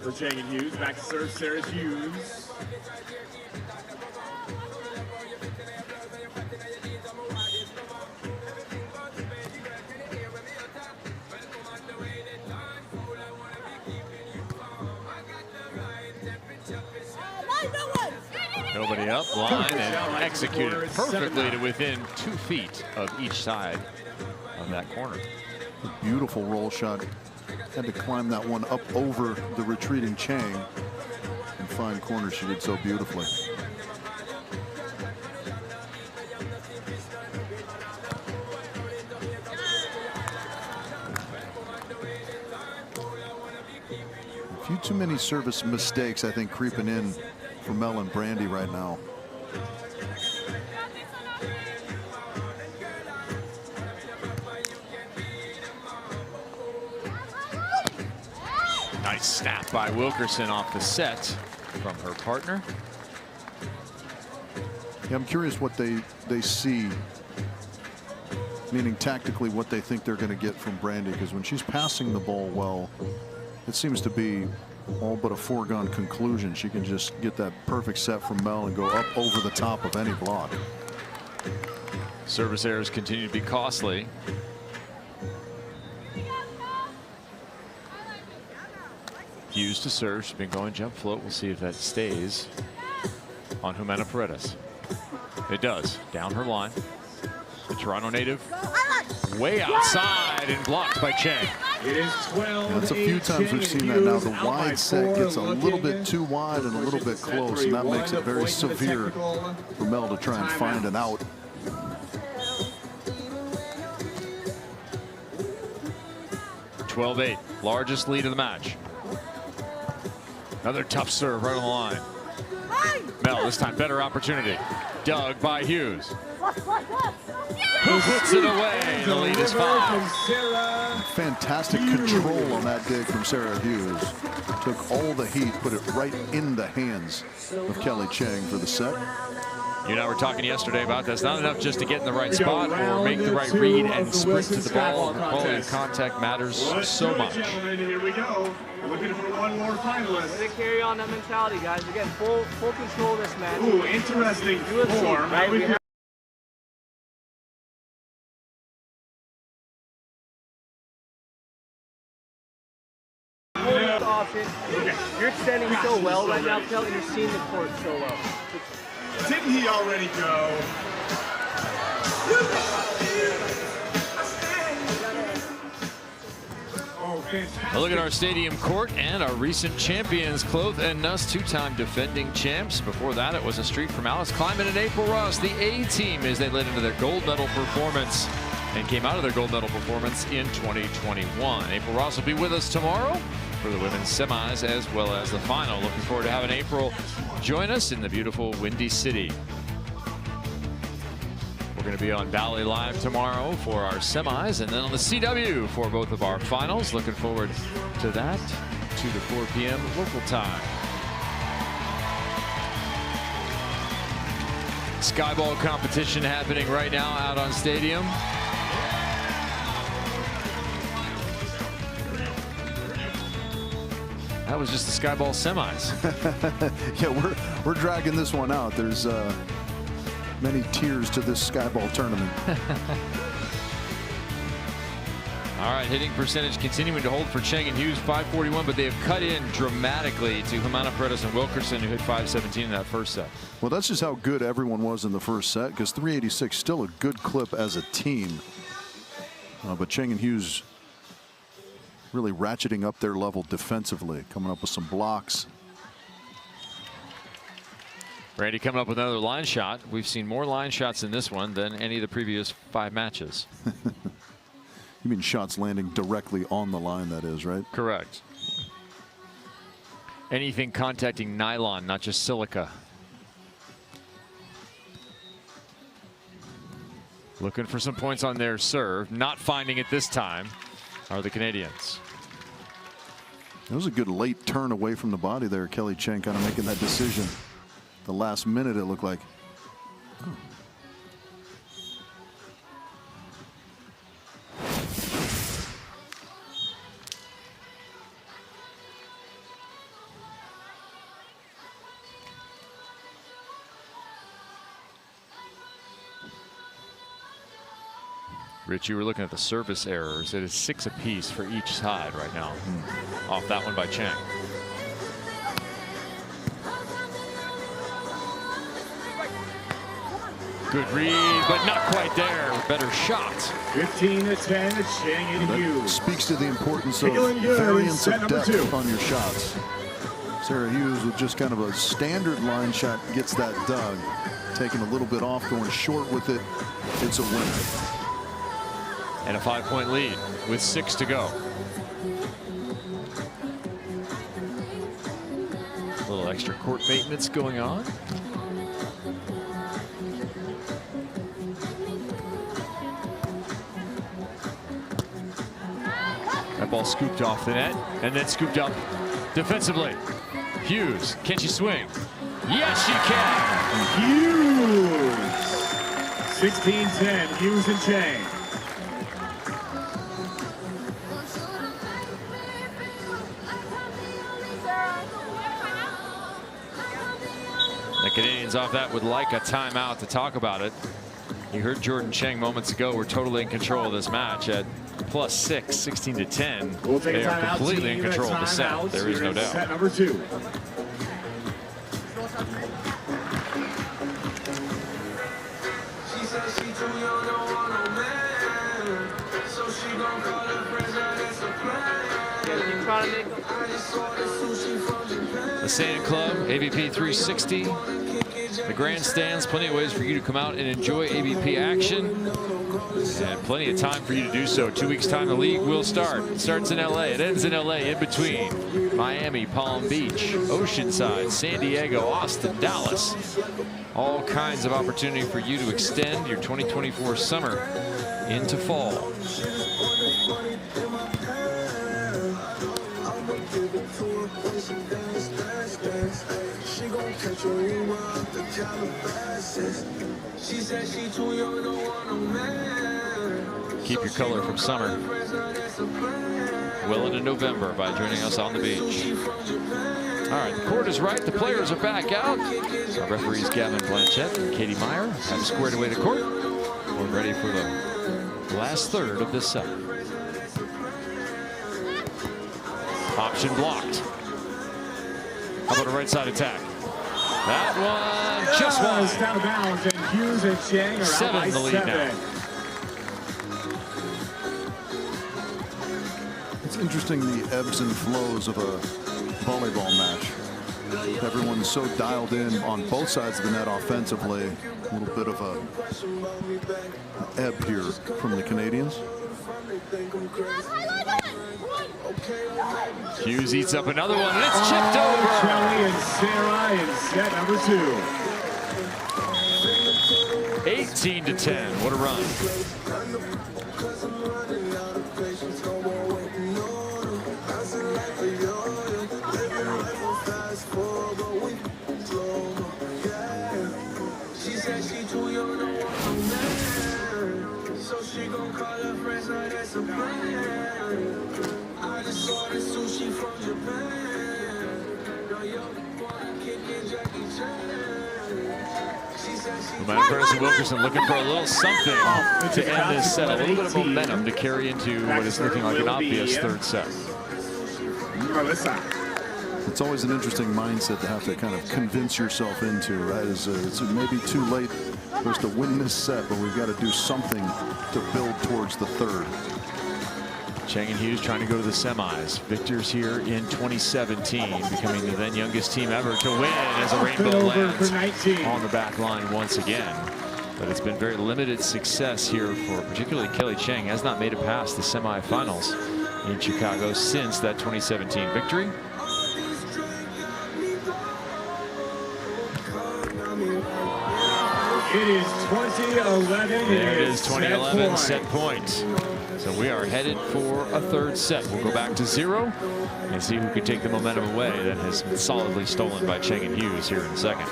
S3: for Cheng and Hughes. Back to serve, Sara Hughes.
S1: Nobody up, line, and executed perfectly to within 2 feet of each side of that corner.
S2: A beautiful roll shot. Had to climb that one up over the retreating Cheng and find corners. She did so beautifully. A few too many service mistakes, I think, creeping in for Mel and Brandie right now.
S1: Nice snap by Wilkerson off the set from her partner.
S2: Yeah, I'm curious what they see, meaning tactically what they think they're going to get from Brandie, because when she's passing the ball well, it seems to be all but a foregone conclusion. She can just get that perfect set from Mel and go up over the top of any block.
S1: Service errors continue to be costly. Hughes to serve. She's been going jump float. We'll see if that stays on Humana-Paredes. It does. Down her line. The Toronto native way outside and blocked by Cheng.
S3: It is 12.
S2: That's a few times we've seen that now. The wide set gets a little bit too wide and a little bit close, and that makes it very severe for Mel to try and find an out.
S1: (12-8), largest lead of the match. Another tough serve right on the line. Mel, this time better opportunity. Dug by Hughes. Who puts it away? The lead is 5.
S2: Fantastic control on that dig from Sara Hughes. Took all the heat, put it right in the hands of Kelly Cheng for the set.
S1: You and I were talking yesterday about that's not enough just to get in the right spot or make the right read and sprint to the ball. The quality of contact matters so much.
S3: Here we go. Looking for one more finalist.
S6: Way to carry on that mentality, guys. We're getting full control of this match.
S3: Ooh, interesting form.
S6: Right? We have option. You're extending so well right now, Kelly. You're seeing the court so well.
S3: Didn't he already go?
S1: A look at our stadium court and our recent champions, Cloth and Nuss, 2-time defending champs. Before that, it was a streak from Alice Kleiman and April Ross, the A team, as they led into their gold medal performance and came out of their gold medal performance in 2021. April Ross will be with us tomorrow for the women's semis as well as the final. Looking forward to having April join us in the beautiful Windy City. We're going to be on Valley Live tomorrow for our semis and then on the CW for both of our finals. Looking forward to that, 2 to 4 p.m. local time. Skyball competition happening right now out on Stadium. That was just the Skyball semis.
S2: Yeah, we're dragging this one out. There's many tiers to this Skyball tournament.
S1: All right, hitting percentage continuing to hold for Cheng and Hughes, 541, but they have cut in dramatically to Humana-Paredes and Wilkerson, who hit 517 in that first set.
S2: Well, that's just how good everyone was in the first set, because 386 still a good clip as a team. But Cheng and Hughes really ratcheting up their level defensively, coming up with some blocks.
S1: Brandie coming up with another line shot. We've seen more line shots in this one than any of the previous 5 matches.
S2: You mean shots landing directly on the line, that is, right?
S1: Correct. Anything contacting nylon, not just silica. Looking for some points on their serve. Not finding it this time are the Canadians.
S2: It was a good late turn away from the body there. Kelly Cheng kind of making that decision. The last minute, it looked like. Oh.
S1: Rich, you were looking at the service errors. It is 6 apiece for each side right now. Off that one by Cheng. Good read, but not quite there. Better shot.
S3: 15 to 10, Cheng and Hughes.
S2: Speaks to the importance of
S3: Feeling good,
S2: variance of
S3: set number
S2: depth
S3: 2.
S2: on your shots. Sara Hughes with just kind of a standard line shot gets that dug. Taking a little bit off, going short with it. It's a winner.
S1: And a 5-point lead with 6 to go. A little extra court maintenance going on. That ball scooped off the net and then scooped up defensively. Hughes, can she swing? Yes, she can.
S3: Hughes. 16-10, Hughes and Cheng.
S1: The Canadians off that would like a timeout to talk about it. You heard Jordan Cheng moments ago. We're totally in control of this match at +6, 16 to 10.
S3: We'll take
S1: they are completely in control of the set. There is no doubt.
S3: Set number 2.
S1: The Sand Club, AVP 360. The grandstands, plenty of ways for you to come out and enjoy AVP action. And plenty of time for you to do so. 2 weeks time the league will start. It starts in LA, it ends in LA, in between Miami, Palm Beach, Oceanside, San Diego, Austin, Dallas. All kinds of opportunity for you to extend your 2024 summer into fall. Keep your color from summer well into November by joining us on the beach. All right, the court is right. The players are back out. Our referees Gavin Blanchett and Katie Meyer have squared away the court. We're ready for the last third of this set. Option blocked. How about a right side attack? That one just wide.
S3: Down of bounds, and Hughes and Cheng are
S1: 7
S3: out by
S1: the lead
S3: 7.
S1: now.
S2: It's interesting the ebbs and flows of a volleyball match. Everyone's so dialed in on both sides of the net offensively. A little bit of a ebb here from the Canadians.
S1: Hughes eats up another one, and it's chipped over.
S4: Cheng and Sara in set number 2.
S1: 18-10. What a run. Humana-Paredes and Wilkerson looking for a little something to end this set. A little bit of momentum to carry into what is looking like an obvious third set.
S2: It's always an interesting mindset to have to kind of convince yourself into, right? It's maybe too late for us to win this set, but we've got to do something to build towards the third.
S1: Cheng and Hughes trying to go to the semis. Victors here in 2017, becoming the then youngest team ever to win as a rainbow lands on the back line once again. But it's been very limited success here for particularly Kelly Cheng. Has not made it past the semifinals in Chicago since that 2017 victory.
S4: It is 20-11.
S1: There it is, 20-11 set point. So we are headed for a third set. We'll go back to 0 and see who can take the momentum away that has been solidly stolen by Cheng and Hughes here in the second.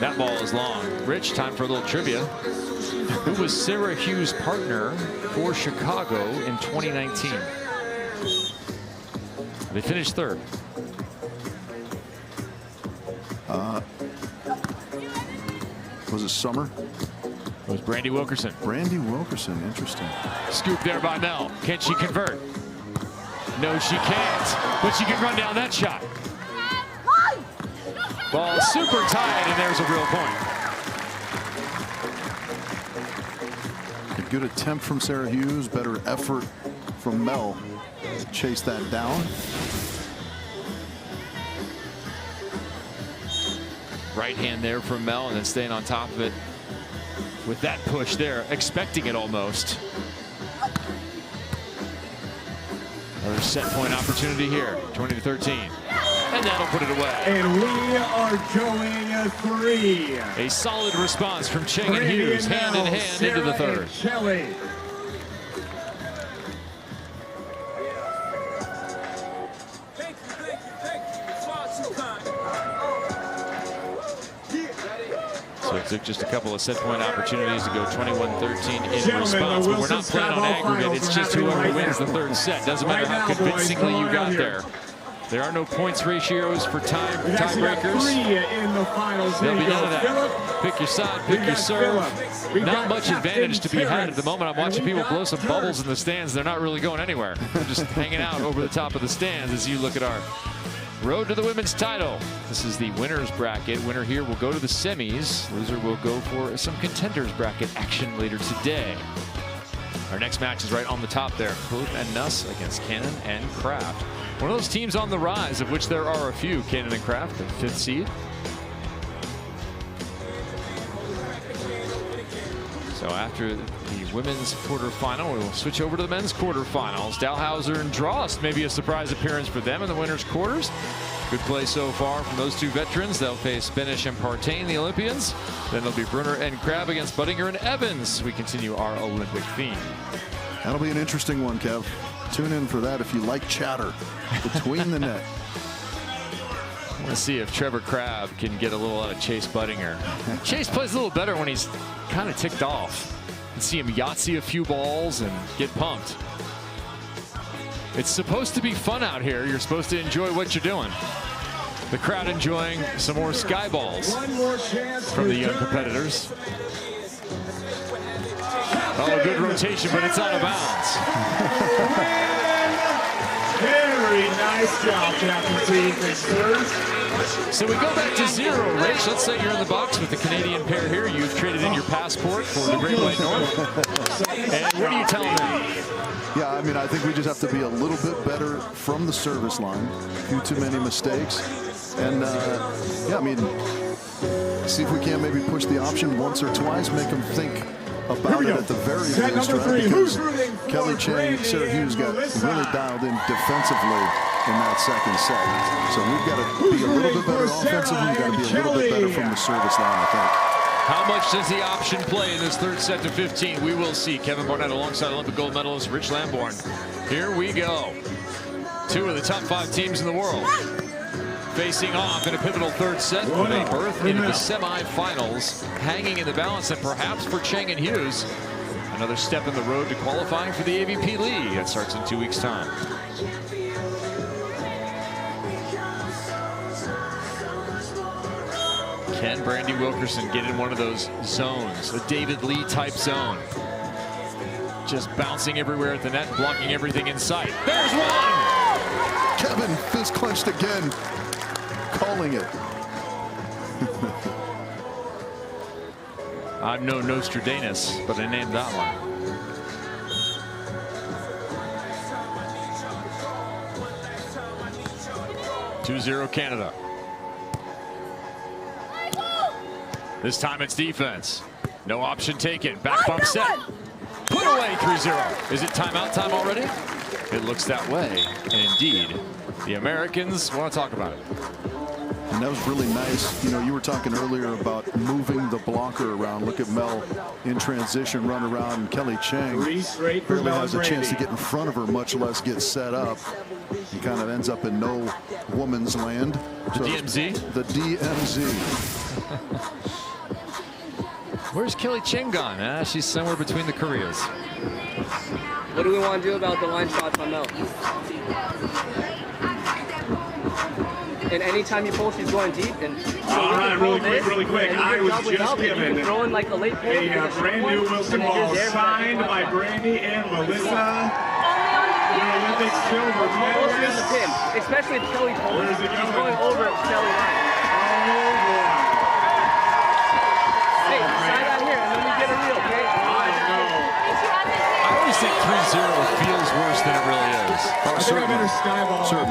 S1: That ball is long. Rich, time for a little trivia. Who was Sara Hughes' partner for Chicago in 2019? They finished third.
S2: Was it Summer?
S1: It was Brandie Wilkerson.
S2: Brandie Wilkerson, interesting.
S1: Scoop there by Mel. Can she convert? No, she can't. But she can run down that shot. Ball super tight, and there's a real point.
S2: A good attempt from Sara Hughes. Better effort from Mel to chase that down.
S1: Right hand there from Mel, and then staying on top of it with that push there, expecting it almost. Another set point opportunity here, 20-13. And that'll put it away.
S4: And we are going 3.
S1: A solid response from Cheng and Hughes, hand in hand into the third. So it took just a couple of set point opportunities to go 21-13 in response. But we're not playing on aggregate. It's just whoever wins the third set. Doesn't matter how convincingly you got there. There are no points ratios for tiebreakers. There'll be none of that. Pick your side, pick your serve. Not much advantage to be had at the moment. I'm watching people blow some bubbles in the stands. They're not really going anywhere. They're just hanging out over the top of the stands as you look at our road to the women's title. This is the winner's bracket. Winner here will go to the semis. Loser will go for some contenders bracket action later today. Our next match is right on the top there. Kloop and Nuss against Cannon and Kraft. One of those teams on the rise, of which there are a few. Cannon and Kraft, the 5th seed. So after the women's quarterfinal, we will switch over to the men's quarterfinals. Dalhauser and Drost, maybe a surprise appearance for them in the winners' quarters. Good play so far from those two veterans. They'll face Benish and Partain, the Olympians. Then there'll be Brunner and Crabb against Buttinger and Evans. We continue our Olympic theme.
S2: That'll be an interesting one, Kev. Tune in for that if you like chatter between the net.
S1: I want to see if Trevor Crabb can get a little out of Chase Buttinger. Chase plays a little better when he's kind of ticked off. You can see him Yahtzee a few balls and get pumped. It's supposed to be fun out here. You're supposed to enjoy what you're doing. The crowd enjoying some more sky balls from the young competitors. Oh, good rotation, but it's out of bounds.
S4: Very nice job, Captain Team.
S1: So we go back to 0, Rich. Let's say you're in the box with the Canadian pair here. You've traded in your passport for the Great White North. And what are you telling them?
S2: Yeah, I mean, I think we just have to be a little bit better from the service line. A few too many mistakes. And, yeah, I mean, see if we can maybe push the option once or twice, make them think about it at the very least, right? Because Kelly Cheng, Sara Hughes got really dialed in defensively in that second set. So we've got to be a little bit better offensively. We've got to be a little bit better from the service line, I think.
S1: How much does the option play in this third set to 15? We will see. Kevin Barnett alongside Olympic gold medalist Rich Lamborn. Here we go. 2 of the top 5 teams in the world facing off in a pivotal third set with a berth into the semifinals, hanging in the balance, and perhaps for Cheng and Hughes, another step in the road to qualifying for the AVP League. That starts in 2 weeks' time. Can Brandie Wilkerson get in one of those zones, a David Lee type zone? Just bouncing everywhere at the net, blocking everything in sight. There's one!
S2: Kevin fist clenched again, calling it.
S1: I'm no Nostradamus, but I named that one. (2-0) Canada. This time it's defense. No option taken. Back bump set. Put away 3-0. Is it timeout time already? It looks that way. And indeed, the Americans want to talk about it.
S2: And that was really nice. You know, you were talking earlier about moving the blocker around. Look at Mel in transition, run around, and Kelly Cheng barely has a chance to get in front of her, much less get set up. He kind of ends up in no woman's land.
S1: The DMZ?
S2: The DMZ.
S1: Where's Kelly Cheng gone? She's somewhere between the Koreas.
S6: What do we want to do about the line shots on Mel? And anytime you pull, she's going deep. And
S3: All right, really quick. I was just given
S6: throwing like a late pull,
S3: a brand new Wilson ball signed by Brandie and Melissa. The Olympic silver medalist.
S6: Especially if Kelly pulls.
S3: Where's it
S6: She's
S3: going?
S6: going over Kelly line.
S3: Oh, boy.
S6: Hey, side out here, and then we get a reel, okay?
S3: I know.
S1: I always think 3-0 feels worse than it really is.
S2: Oh, certainly,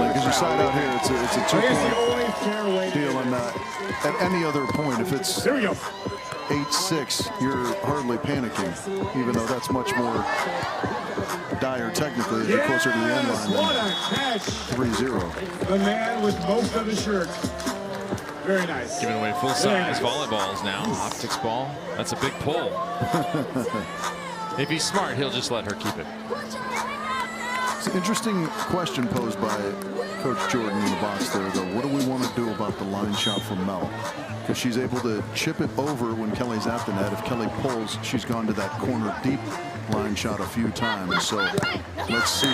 S2: because you side out here, it's a 2-point deal, and at any other point, if it's 8-6, you're hardly panicking, even though that's much more dire technically as you're closer to the end line than 3-0.
S4: The man with most of the shirt. Very nice.
S1: Giving away full-size volleyballs now. Optics ball. That's a big pull. If he's smart, he'll just let her keep it.
S2: It's an interesting question posed by Coach Jordan in the box there, though. What do we want to do about the line shot from Mel? Because she's able to chip it over when Kelly's at the net. If Kelly pulls, she's gone to that corner deep line shot a few times. So let's see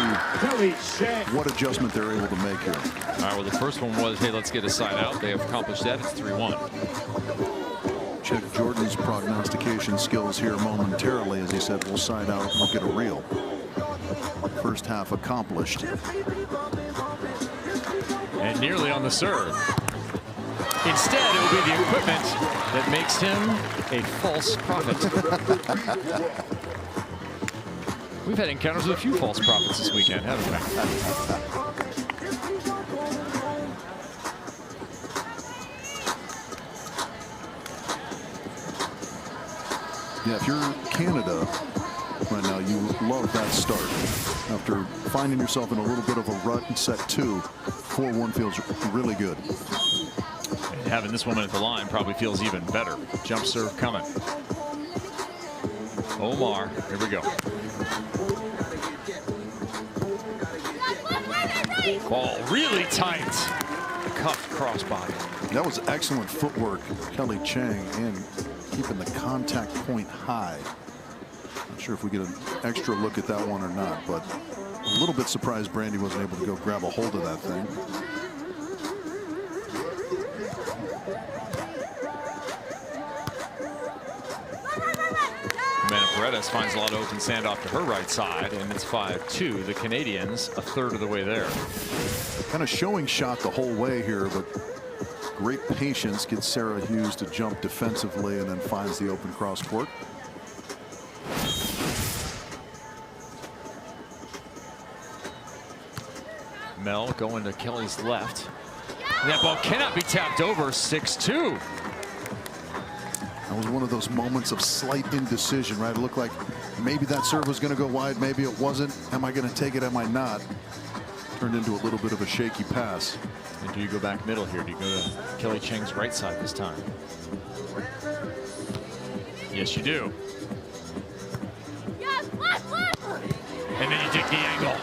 S2: what adjustment they're able to make here.
S1: All right, well, the first one was, hey, let's get a side out. They have accomplished that. It's 3-1.
S2: Check Jordan's prognostication skills here momentarily. As he said, we'll side out, we'll get a reel. First half accomplished.
S1: And nearly on the serve. Instead, it will be the equipment that makes him a false prophet. We've had encounters with a few false prophets this weekend, haven't we?
S2: Yeah, if you're Canada right now, you love that start. After finding yourself in a little bit of a rut in set 2, 4-1 feels really good.
S1: And having this woman at the line probably feels even better. Jump serve coming. Omar, here we go. Ball really tight. Cuffed crossbody.
S2: That was excellent footwork, Kelly Cheng, and keeping the contact point high. Not sure if we get an extra look at that one or not, but a little bit surprised Brandie wasn't able to go grab a hold of that thing.
S1: Man in Humana-Paredes finds a lot of open sand off to her right side, and it's 5-2. The Canadians a third of the way there.
S2: Kind of showing shot the whole way here, but great patience gets Sara Hughes to jump defensively and then finds the open cross court.
S1: Mel going to Kelly's left. And that ball cannot be tapped over. 6-2.
S2: That was one of those moments of slight indecision, right? It looked like maybe that serve was going to go wide, maybe it wasn't. Am I going to take it? Am I not? Turned into a little bit of a shaky pass.
S1: And do you go back middle here? Do you go to Kelly Cheng's right side this time? Yes, you do. And then you take the angle.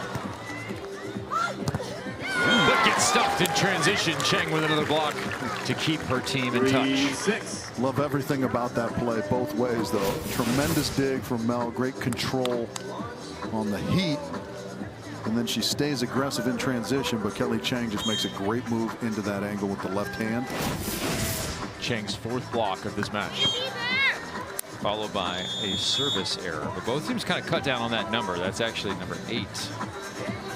S1: But gets stuffed in transition. Cheng with another block to keep her team in touch.
S2: Love everything about that play both ways, though. Tremendous dig from Mel. Great control on the heat. And then she stays aggressive in transition, but Kelly Cheng just makes a great move into that angle with the left hand.
S1: Cheng's fourth block of this match, followed by a service error. But both teams kind of cut down on that number. That's actually number 8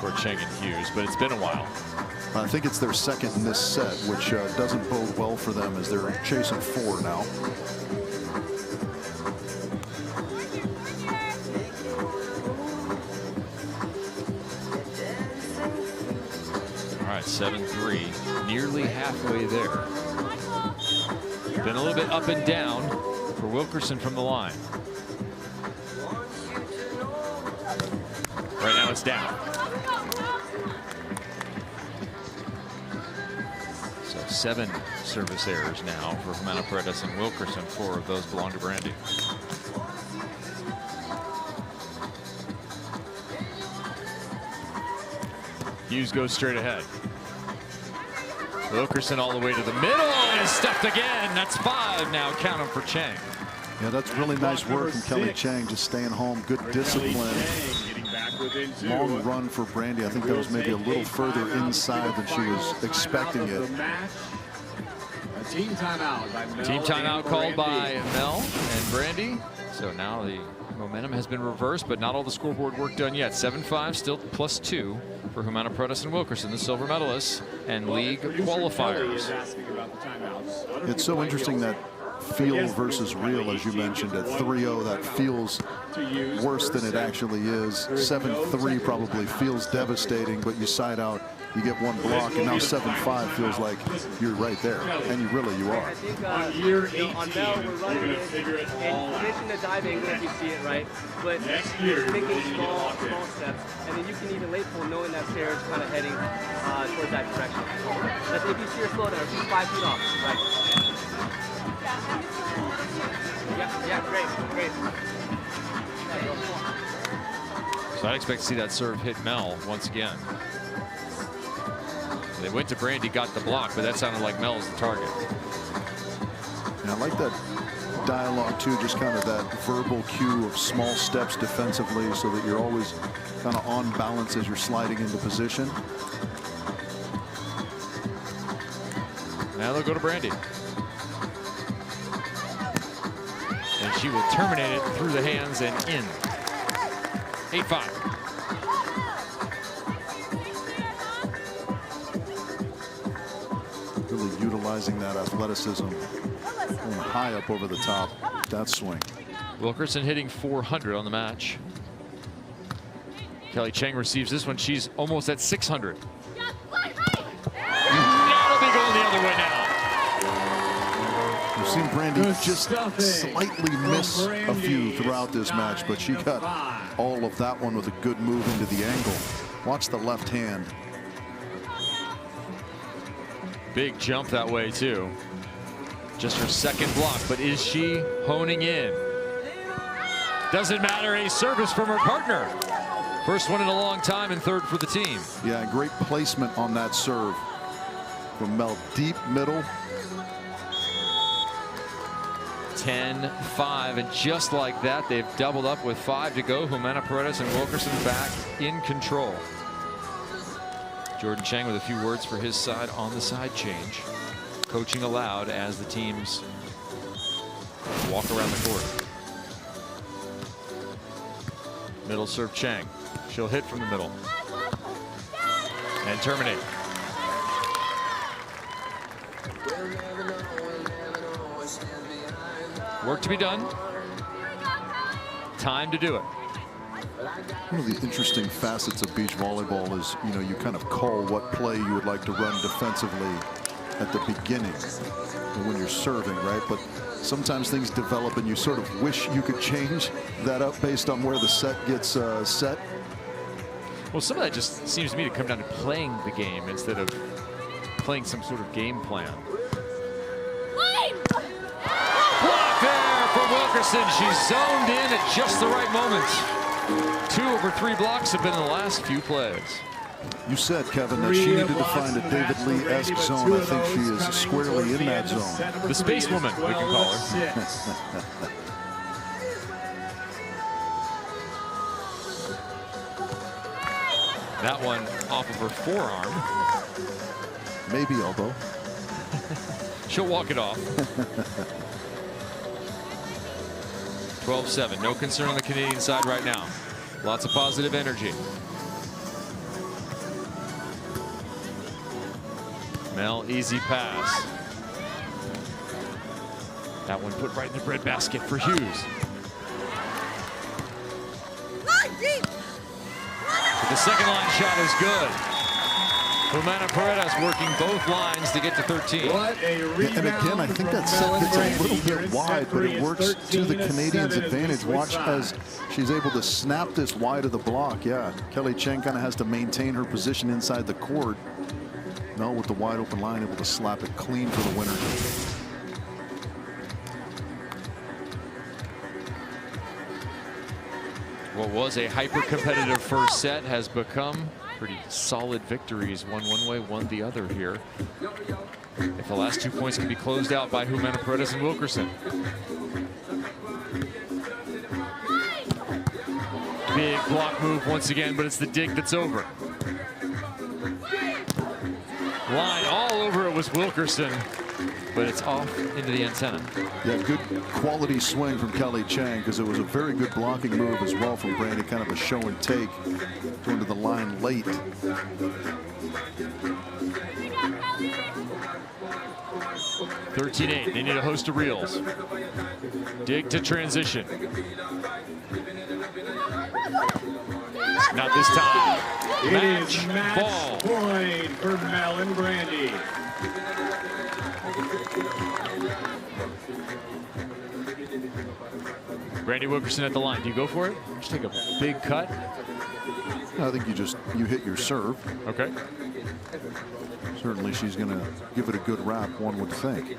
S1: for Cheng and Hughes, but it's been a while.
S2: I think it's their second in this set, which doesn't bode well for them as they're chasing 4 now.
S1: All right, 7-3, nearly halfway there. Been a little bit up and down for Wilkerson from the line. Right now it's down. So 7 service errors now for Humana-Paredes and Wilkerson. 4 of those belong to Brandie. Hughes goes straight ahead. Wilkerson all the way to the middle and is stuffed again. That's 5 now. Count them for Cheng.
S2: Yeah, that's really nice work from Kelly Cheng, just staying home. Good discipline. Long run for Brandie. I think that was maybe a little further inside than she was expecting it.
S4: Team timeout.
S1: Team timeout called by Mel and Brandie. So now the momentum has been reversed, but not all the scoreboard work done yet. 7-5, still +2 for Humana-Paredes and Wilkerson, the silver medalists and league qualifiers.
S2: It's so interesting that feel versus real, as you mentioned, at 3-0 that feels worse than it actually is. 7-3 probably feels devastating, but you side out, you get 1 block, and now 7-5 feels like you're right there, and you are.
S6: I think on Mel, we're running it in position to dive angle if you see it right, but just making small steps, and then you can even late pull knowing that Sara is kind of heading towards that direction. But if you see her slow down, she's 5 feet off, right? Yeah, great.
S1: So I'd expect to see that serve hit Mel once again. They went to Brandie, got the block, but that sounded like Mel's the target.
S2: And I like that dialogue too, just kind of that verbal cue of small steps defensively so that you're always kind of on balance as you're sliding into position.
S1: Now they'll go to Brandie. And she will terminate it through the hands and in. 8-5.
S2: Really utilizing that athleticism, going high up over the top, that swing.
S1: Wilkerson hitting 400 on the match. Kelly Cheng receives this one. She's almost at 600. That'll be going the other way now.
S2: We've seen Brandie just slightly miss a few throughout this match, but she got all of that one with a good move into the angle. Watch the left hand.
S1: Big jump that way too. Just her second block, but is she honing in? Doesn't matter, a service from her partner. First one in a long time and 3rd for the team.
S2: Yeah, great placement on that serve from Mel. Deep middle.
S1: 10-5, and just like that, they've doubled up with 5 to go. Humana-Paredes and Wilkerson back in control. Jordan Cheng with a few words for his side on the side change. Coaching aloud as the teams walk around the court. Middle serve Cheng. She'll hit from the middle. And terminate. Work to be done. Time to do it.
S2: One of the interesting facets of beach volleyball is, you know, you kind of call what play you would like to run defensively at the beginning when you're serving, right? But sometimes things develop and you sort of wish you could change that up based on where the set gets set.
S1: Well, some of that just seems to me to come down to playing the game instead of playing some sort of game plan. Block there for Wilkerson. She's zoned in at just the right moment. 2 of her 3 blocks have been in the last few plays.
S2: You said, Kevin, that she needed to find a David Lee-esque zone. I think she is squarely in that zone.
S1: The space woman, we can call her. That one off of her forearm.
S2: Maybe elbow.
S1: She'll walk it off. 12-7. No concern on the Canadian side right now. Lots of positive energy. Mel, easy pass. That one put right in the breadbasket for Hughes. But the second line shot is good. Humana-Paredes working both lines to get to 13.
S2: And again, I think that set gets a little bit wide, but it works to the Canadians' advantage. Watch as she's able to snap this wide of the block. Yeah, Kelly Cheng kind of has to maintain her position inside the court. Mel with the wide open line able to slap it clean for the winner.
S1: What was a hyper-competitive first set has become pretty solid victories. One way, one the other here. If the last 2 points can be closed out by Humana-Paredes and Wilkerson. Big block move once again, but it's the dig that's over. Line all over it was Wilkerson, but it's off into the antenna.
S2: Yeah, good quality swing from Kelly Cheng, because it was a very good blocking move as well from Brandie, kind of a show and take, going to the line late.
S1: 13-8. They need a host of reels. Dig to transition. Not this time. Match ball.
S4: Point for Mel and Brandie.
S1: Brandie Wilkerson at the line. Do you go for it? Just take a big cut.
S2: I think you hit your serve.
S1: Okay.
S2: Certainly she's going to give it a good wrap, one would think.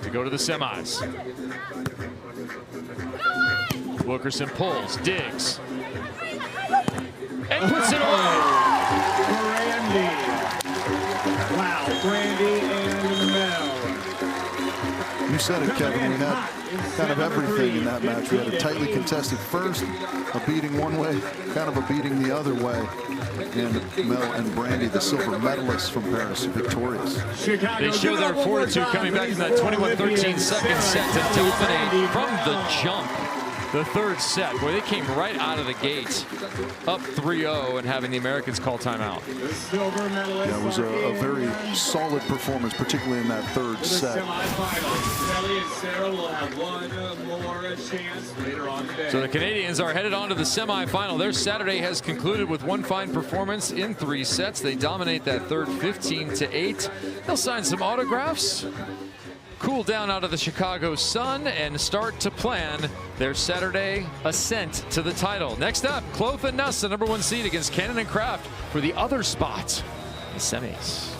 S1: To go to the semis. Wilkerson pulls, digs, and puts it away.
S4: Brandie. Wow, Brandie and Mel.
S2: You said it, Kevin. We had kind of everything in that match. We had a tightly contested first, a beating one way, kind of a beating the other way. And Mel and Brandie, the silver medalists from Paris, victorious.
S1: They show their fortitude coming back from that 21-13 second set to dominate from the jump. The third set, boy, they came right out of the gate, up 3-0 and having the Americans call timeout.
S2: Yeah, it was a very solid performance, particularly in that third set.
S4: Kelly and Sara will have one more chance later on today.
S1: So the Canadians are headed on to the semifinal. Their Saturday has concluded with one fine performance in 3 sets. They dominate that third 15-8. They'll sign some autographs, cool down out of the Chicago sun, and start to plan their Saturday ascent to the title. Next up, Cloth and Nuss, the #1 seed against Cannon and Kraft for the other spot in the semis.